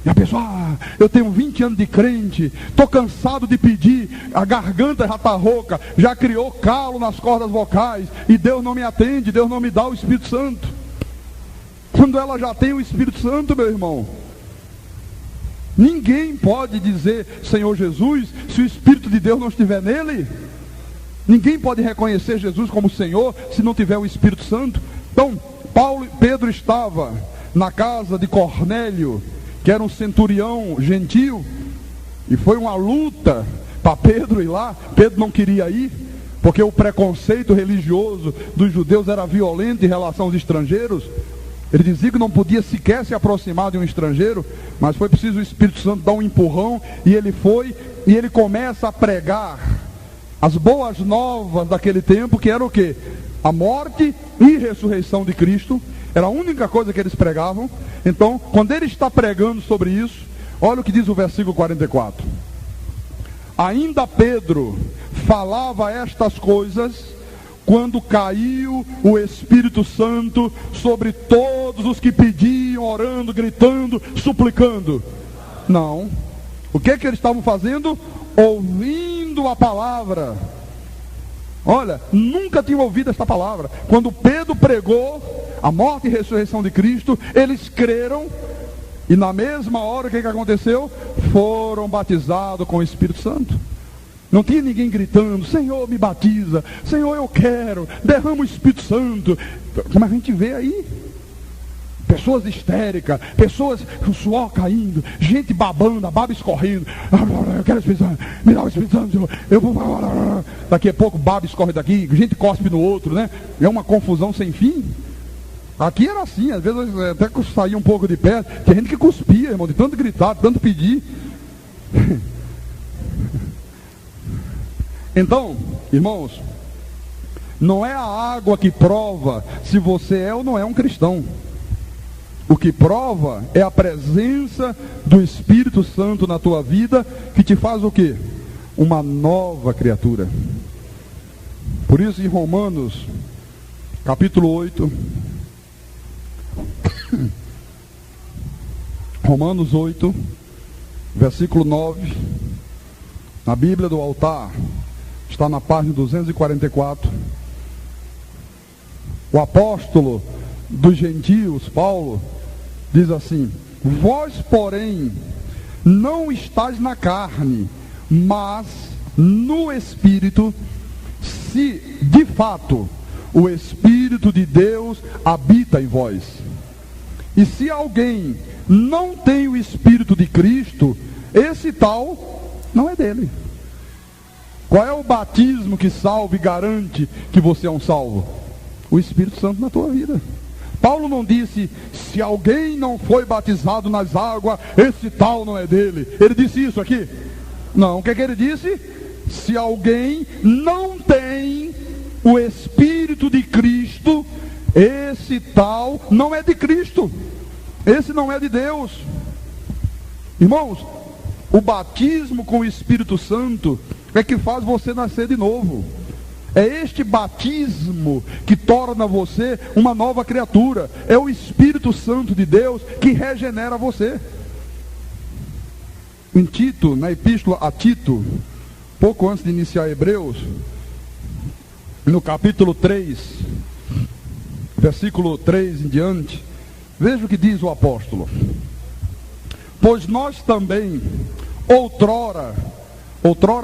E a pessoa, eu tenho 20 anos de crente, estou cansado de pedir, a garganta já está rouca, já criou calo nas cordas vocais, e Deus não me atende, Deus não me dá o Espírito Santo. Quando ela já tem o Espírito Santo, meu irmão, ninguém pode dizer Senhor Jesus se o Espírito de Deus não estiver nele. Ninguém pode reconhecer Jesus como Senhor se não tiver o Espírito Santo. Então, Pedro estava na casa de Cornélio, que era um centurião gentil, e foi uma luta para Pedro ir lá. Pedro não queria ir, porque o preconceito religioso dos judeus era violento em relação aos estrangeiros. Ele dizia que não podia sequer se aproximar de um estrangeiro, mas foi preciso o Espírito Santo dar um empurrão, e ele foi, e ele começa a pregar as boas novas daquele tempo, que era o quê? A morte e ressurreição de Cristo. Era a única coisa que eles pregavam. Então, quando ele está pregando sobre isso, olha o que diz o versículo 44. Ainda Pedro falava estas coisas, quando caiu o Espírito Santo sobre todos os que pediam, orando, gritando, suplicando. Não. O que eles estavam fazendo? Ouvindo a palavra. Olha, nunca tinham ouvido esta palavra. Quando Pedro pregou a morte e ressurreição de Cristo, eles creram, e na mesma hora o que aconteceu? Foram batizados com o Espírito Santo. Não tinha ninguém gritando, Senhor me batiza, Senhor eu quero, derrama o Espírito Santo. Como a gente vê aí, pessoas histéricas, pessoas com o suor caindo, gente babando, a baba escorrendo. Eu quero o Espírito Santo, me dá o Espírito Santo, Senhor. Eu vou. Daqui a pouco baba escorre daqui, gente cospe no outro, né? É uma confusão sem fim. Aqui era assim, às vezes até saía um pouco de perto, tinha gente que cuspia, irmão, de tanto gritar, de tanto pedir. Então, irmãos, não é a água que prova se você é ou não é um cristão. O que prova é a presença do Espírito Santo na tua vida, que te faz o quê? Uma nova criatura. Por isso em Romanos, capítulo 8, Romanos 8, versículo 9, na Bíblia do altar, está na página 244. O apóstolo dos gentios, Paulo, diz assim: vós, porém, não estáis na carne, mas no Espírito, se de fato o Espírito de Deus habita em vós. E se alguém não tem o Espírito de Cristo, esse tal não é dele. Qual é o batismo que salva e garante que você é um salvo? O Espírito Santo na tua vida. Paulo não disse, se alguém não foi batizado nas águas, esse tal não é dele. Ele disse isso aqui? Não, o que ele disse? Se alguém não tem o Espírito de Cristo, esse tal não é de Cristo. Esse não é de Deus. Irmãos, o batismo com o Espírito Santo é que faz você nascer de novo. É este batismo que torna você uma nova criatura. É o Espírito Santo de Deus que regenera você. Em Tito, na epístola a Tito, pouco antes de iniciar Hebreus, no capítulo 3, versículo 3 em diante, veja o que diz o apóstolo. Pois nós também, outrora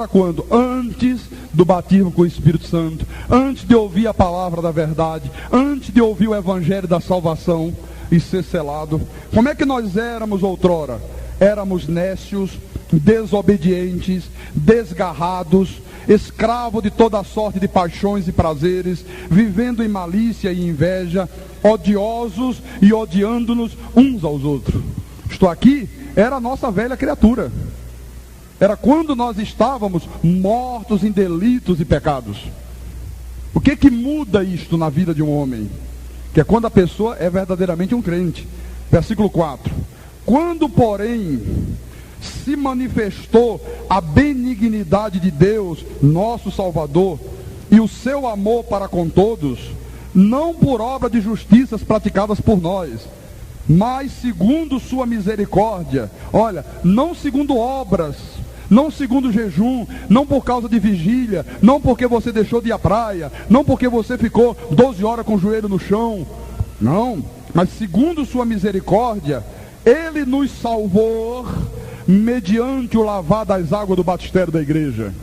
quando? Antes do batismo com o Espírito Santo, antes de ouvir a palavra da verdade, antes de ouvir o evangelho da salvação e ser selado, como é que nós éramos outrora? Éramos nécios, desobedientes, desgarrados, escravos de toda sorte de paixões e prazeres, vivendo em malícia e inveja, odiosos e odiando-nos uns aos outros. Isto aqui era a nossa velha criatura. Era quando nós estávamos mortos em delitos e pecados. O que muda isto na vida de um homem? Que é quando a pessoa é verdadeiramente um crente. Versículo 4. Quando, porém, se manifestou a benignidade de Deus, nosso Salvador, e o seu amor para com todos, não por obra de justiças praticadas por nós, mas segundo sua misericórdia. Olha, não segundo obras, não segundo jejum, não por causa de vigília, não porque você deixou de ir à praia, não porque você ficou 12 horas com o joelho no chão, não, mas segundo sua misericórdia, Ele nos salvou mediante o lavar das águas do batistério da igreja.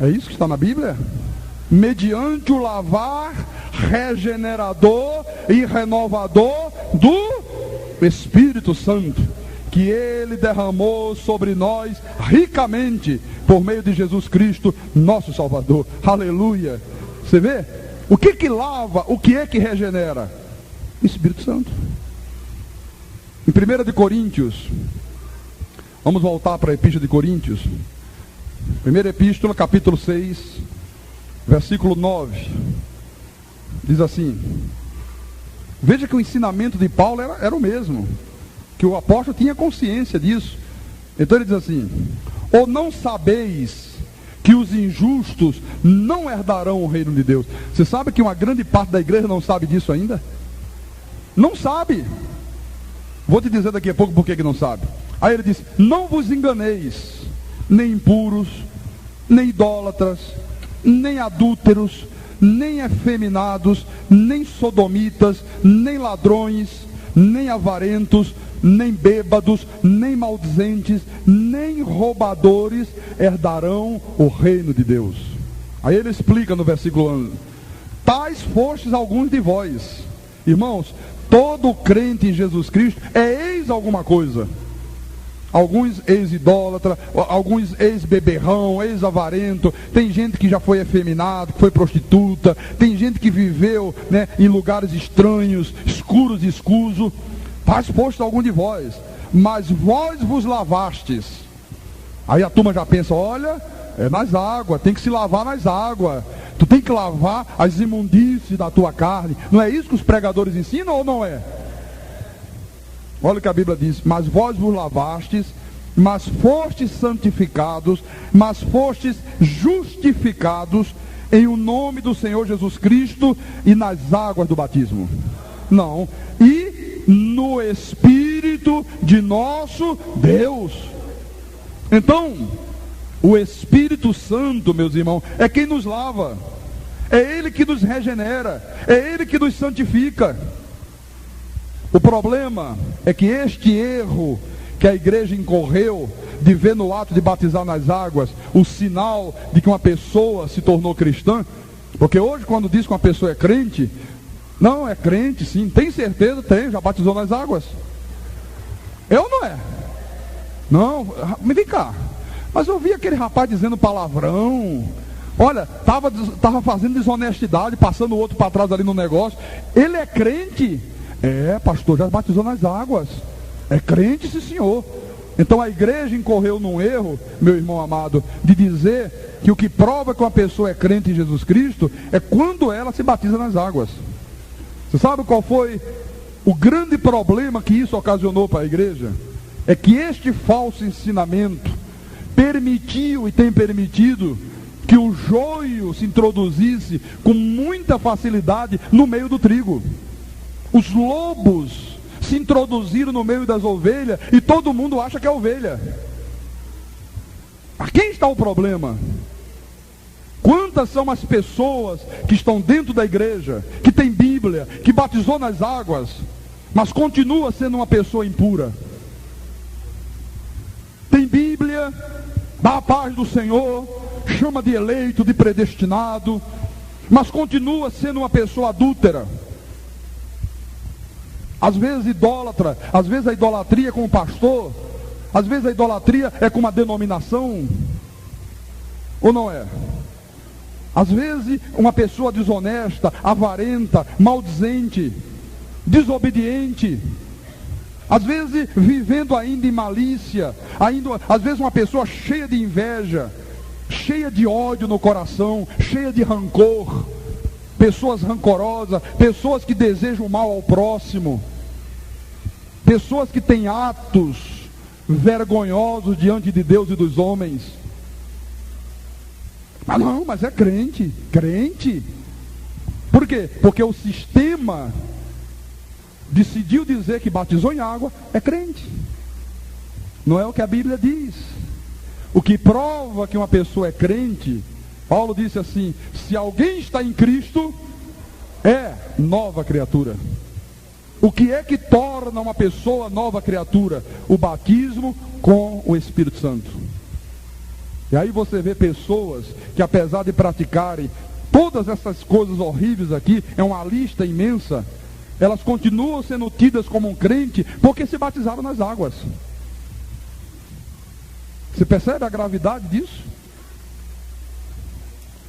É isso que está na Bíblia? Mediante o lavar regenerador e renovador do Espírito Santo, que Ele derramou sobre nós ricamente por meio de Jesus Cristo, nosso Salvador. Aleluia! Você vê? O que que lava? O que é que regenera? Espírito Santo. Em 1 de Coríntios, vamos voltar para a Epístola de Coríntios. Primeira Epístola, capítulo 6, versículo 9. Diz assim: veja que o ensinamento de Paulo era o mesmo, que o apóstolo tinha consciência disso. Então ele diz assim: ou não sabeis que os injustos não herdarão o reino de Deus? Você sabe que uma grande parte da igreja não sabe disso ainda? Não sabe. Vou te dizer daqui a pouco por que não sabe. Aí ele diz: não vos enganeis, nem impuros, nem idólatras, nem adúlteros, nem efeminados, nem sodomitas, nem ladrões, nem avarentos, nem bêbados, nem maldizentes, nem roubadores herdarão o reino de Deus. Aí ele explica no versículo 11: tais fostes alguns de vós. Irmãos, todo crente em Jesus Cristo é ex alguma coisa. Alguns ex-idólatra, alguns ex-beberrão, ex-avarento. Tem gente que já foi efeminado, que foi prostituta. Tem gente que viveu, né, em lugares estranhos, escuros e escusos. Faz posto algum de vós, mas vós vos lavastes. Aí a turma já pensa: olha, é nas águas, tem que se lavar nas águas. Tu tem que lavar as imundícies da tua carne. Não é isso que os pregadores ensinam ou não é? Olha o que a Bíblia diz: mas vós vos lavastes, mas fostes santificados, mas fostes justificados em o nome do Senhor Jesus Cristo e nas águas do batismo. Não, e no Espírito de nosso Deus. Então, o Espírito Santo, meus irmãos, é quem nos lava, é Ele que nos regenera, é Ele que nos santifica. O problema é que este erro que a igreja incorreu de ver no ato de batizar nas águas o sinal de que uma pessoa se tornou cristã, porque hoje quando diz que uma pessoa é crente, não, é crente sim, tem certeza? Tem, já batizou nas águas. Eu não é? Não, me vem cá. Mas eu vi aquele rapaz dizendo palavrão. Olha, estava fazendo desonestidade, passando o outro para trás ali no negócio. Ele é crente? É, pastor, já batizou nas águas. É crente, sim senhor. Então a igreja incorreu num erro, meu irmão amado, de dizer que o que prova que uma pessoa é crente em Jesus Cristo é quando ela se batiza nas águas. Você sabe qual foi o grande problema que isso ocasionou para a igreja? É que este falso ensinamento permitiu e tem permitido que o joio se introduzisse com muita facilidade no meio do trigo. Os lobos se introduziram no meio das ovelhas e todo mundo acha que é ovelha. Mas quem está o problema? Quantas são as pessoas que estão dentro da igreja, que tem Bíblia, que batizou nas águas, mas continua sendo uma pessoa impura? Tem Bíblia, dá a paz do Senhor, chama de eleito, de predestinado, mas continua sendo uma pessoa adúltera. Às vezes idólatra, às vezes a idolatria é com o pastor, às vezes a idolatria é com uma denominação, ou não é? Às vezes uma pessoa desonesta, avarenta, maldizente, desobediente, às vezes vivendo ainda em malícia, às vezes uma pessoa cheia de inveja, cheia de ódio no coração, cheia de rancor, pessoas rancorosas, pessoas que desejam o mal ao próximo, pessoas que têm atos vergonhosos diante de Deus e dos homens. Ah não, mas é crente. Por quê? Porque o sistema decidiu dizer que batizou em água, é crente. Não é o que a Bíblia diz. O que prova que uma pessoa é crente, Paulo disse assim: se alguém está em Cristo, é nova criatura. O que é que torna uma pessoa nova criatura? O batismo com o Espírito Santo. E aí você vê pessoas que, apesar de praticarem todas essas coisas horríveis aqui, é uma lista imensa, elas continuam sendo tidas como um crente porque se batizaram nas águas. Você percebe a gravidade disso?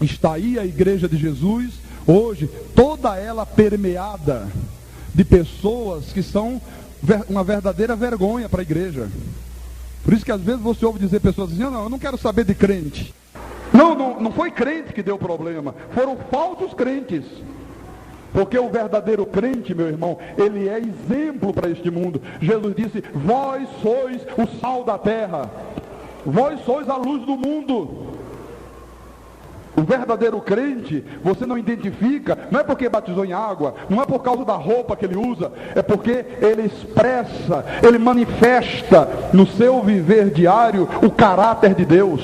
Está aí a igreja de Jesus, hoje, toda ela permeada de pessoas que são uma verdadeira vergonha para a igreja. Por isso que às vezes você ouve dizer pessoas dizendo: não, eu não quero saber de crente. Não foi crente que deu problema, foram falsos crentes. Porque o verdadeiro crente, meu irmão, ele é exemplo para este mundo. Jesus disse: vós sois o sal da terra, vós sois a luz do mundo. O verdadeiro crente, você não identifica, não é porque batizou em água, não é por causa da roupa que ele usa, é porque ele expressa, ele manifesta no seu viver diário o caráter de Deus.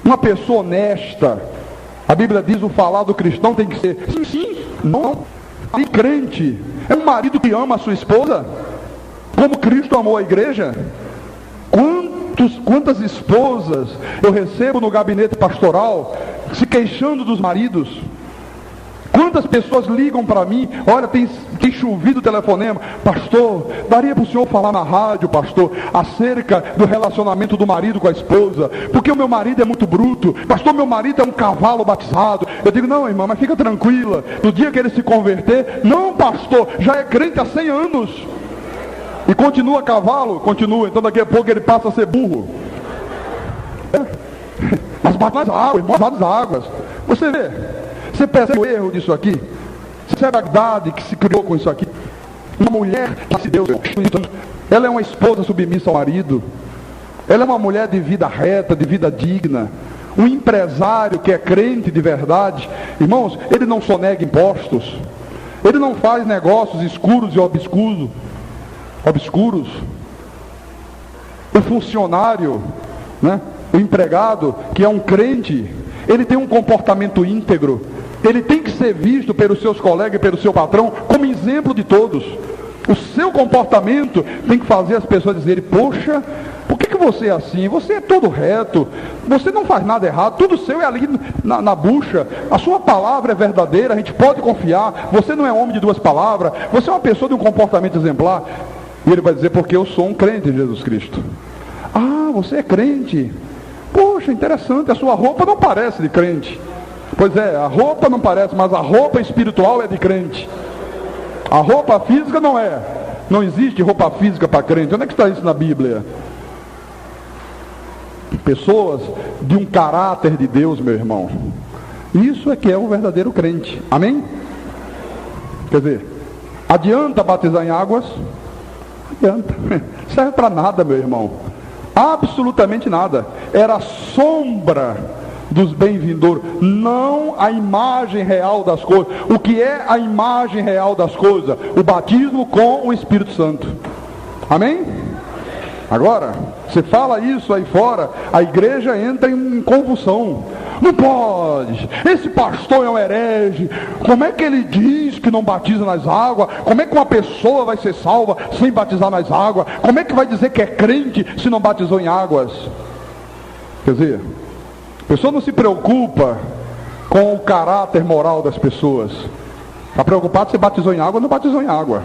Uma pessoa honesta, a Bíblia diz, o falar do cristão tem que ser sim, não. E crente é um marido que ama a sua esposa, como Cristo amou a igreja. Quantas esposas eu recebo no gabinete pastoral se queixando dos maridos? Quantas pessoas ligam para mim: olha, tem chovido o telefonema, pastor, daria para o senhor falar na rádio, pastor, acerca do relacionamento do marido com a esposa, porque o meu marido é muito bruto, pastor, meu marido é um cavalo batizado. Eu digo: não, irmã, mas fica tranquila, no dia que ele se converter, não, pastor, já é crente há 100 anos. E continua cavalo? Continua. Então daqui a pouco ele passa a ser burro. Mas bate nas águas, bate nas águas. Você vê, você percebe o erro disso aqui? Você percebe a verdade que se criou com isso aqui? Uma mulher que se deu, ela é uma esposa submissa ao marido. Ela é uma mulher de vida reta, de vida digna. Um empresário que é crente de verdade, irmãos, ele não sonega impostos. Ele não faz negócios escuros e obscuros. O funcionário, né, o empregado que é um crente, ele tem um comportamento íntegro, ele tem que ser visto pelos seus colegas e pelo seu patrão como exemplo de todos. O seu comportamento tem que fazer as pessoas dizerem: poxa, por que você é assim? Você é todo reto, você não faz nada errado, tudo seu é ali na bucha, a sua palavra é verdadeira, a gente pode confiar, você não é homem de duas palavras, você é uma pessoa de um comportamento exemplar. E ele vai dizer: porque eu sou um crente em Jesus Cristo. Ah, você é crente? Poxa, interessante, a sua roupa não parece de crente. Pois é, a roupa não parece, mas a roupa espiritual é de crente. A roupa física não é. Não existe roupa física para crente. Onde é que está isso na Bíblia? Pessoas de um caráter de Deus, meu irmão. Isso é que é o verdadeiro crente. Amém? Quer dizer, adianta batizar em águas? Adianta. Serve para nada, meu irmão. Absolutamente nada. Era sombra dos bem-vindouros, não a imagem real das coisas. O que é a imagem real das coisas? O batismo com o Espírito Santo. Amém? Agora, você fala isso aí fora, a igreja entra em convulsão. Não pode, esse pastor é um herege, como é que ele diz que não batiza nas águas? Como é que uma pessoa vai ser salva sem batizar nas águas? Como é que vai dizer que é crente se não batizou em águas? Quer dizer, a pessoa não se preocupa com o caráter moral das pessoas, está preocupado se batizou em água ou não batizou em água.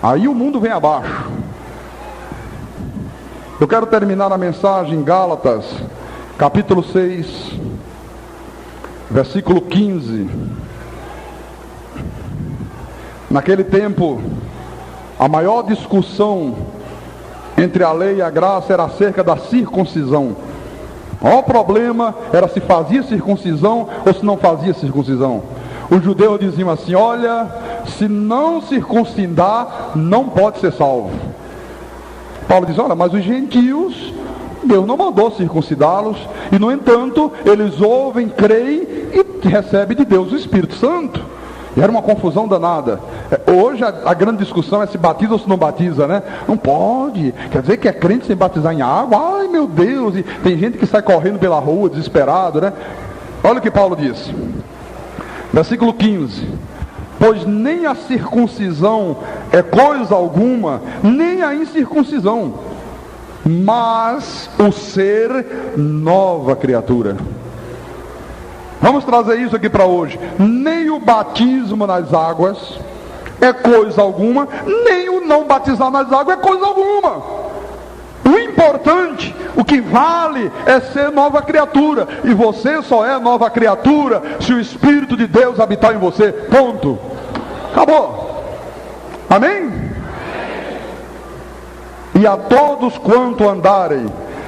Aí o mundo vem abaixo. Eu quero terminar a mensagem em Gálatas, capítulo 6, versículo 15. Naquele tempo, a maior discussão entre a lei e a graça era acerca da circuncisão. O maior problema era se fazia circuncisão ou se não fazia circuncisão. Os judeus diziam assim: olha, se não circuncidar, não pode ser salvo. Paulo diz: olha, mas os gentios, Deus não mandou circuncidá-los, e no entanto, eles ouvem, creem e recebem de Deus o Espírito Santo. E era uma confusão danada. Hoje a grande discussão é se batiza ou se não batiza, né? Não pode. Quer dizer que é crente sem batizar em água? Ai, meu Deus. E tem gente que sai correndo pela rua, desesperado, né? Olha o que Paulo diz. Versículo 15. Pois nem a circuncisão é coisa alguma, nem a incircuncisão, mas o ser nova criatura. Vamos trazer isso aqui para hoje. Nem o batismo nas águas é coisa alguma, nem o não batizar nas águas é coisa alguma. O importante, o que vale é ser nova criatura. E você só é nova criatura se o Espírito de Deus habitar em você. Ponto. Acabou. Amém? E a todos quanto andarem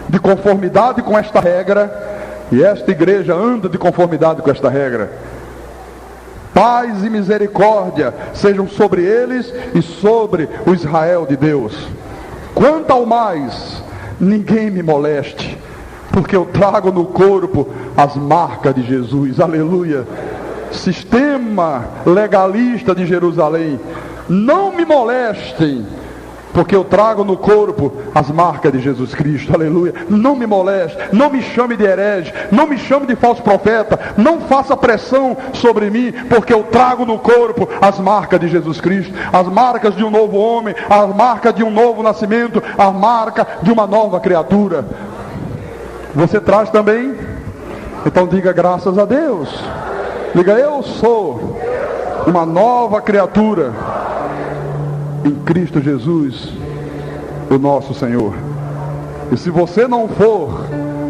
de conformidade com esta regra, e esta igreja anda de conformidade com esta regra, paz e misericórdia sejam sobre eles e sobre o Israel de Deus. Quanto ao mais, ninguém me moleste, porque eu trago no corpo as marcas de Jesus. Aleluia. Sistema legalista de Jerusalém, não me molestem, porque eu trago no corpo as marcas de Jesus Cristo. Aleluia. Não me moleste, não me chame de herege, não me chame de falso profeta, não faça pressão sobre mim, porque eu trago no corpo as marcas de Jesus Cristo, as marcas de um novo homem, as marcas de um novo nascimento, a marca de uma nova criatura. Você traz também? Então diga graças a Deus. Diga, eu sou uma nova criatura em Cristo Jesus, o nosso Senhor. E se você não for,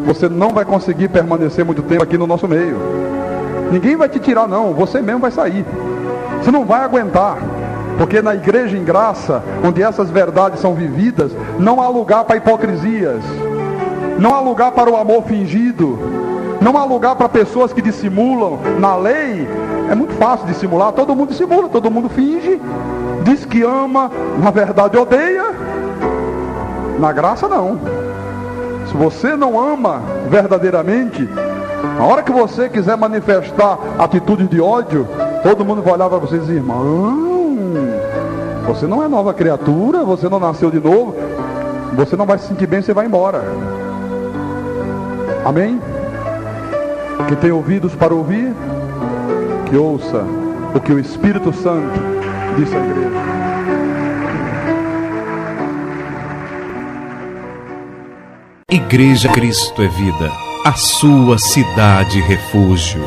você não vai conseguir permanecer muito tempo aqui no nosso meio. Ninguém vai te tirar não, você mesmo vai sair. Você não vai aguentar, porque na igreja em graça, onde essas verdades são vividas, não há lugar para hipocrisias, não há lugar para o amor fingido, não há lugar para pessoas que dissimulam. Na lei é muito fácil dissimular, todo mundo dissimula, todo mundo finge, diz que ama, na verdade odeia. Na graça não. Se você não ama verdadeiramente, a hora que você quiser manifestar atitudes de ódio, todo mundo vai olhar para você e dizer, irmão, você não é nova criatura, você não nasceu de novo, você não vai se sentir bem, você vai embora. Amém? Quem tem ouvidos para ouvir, que ouça o que o Espírito Santo disse à igreja. Igreja Cristo é Vida, a sua cidade refúgio.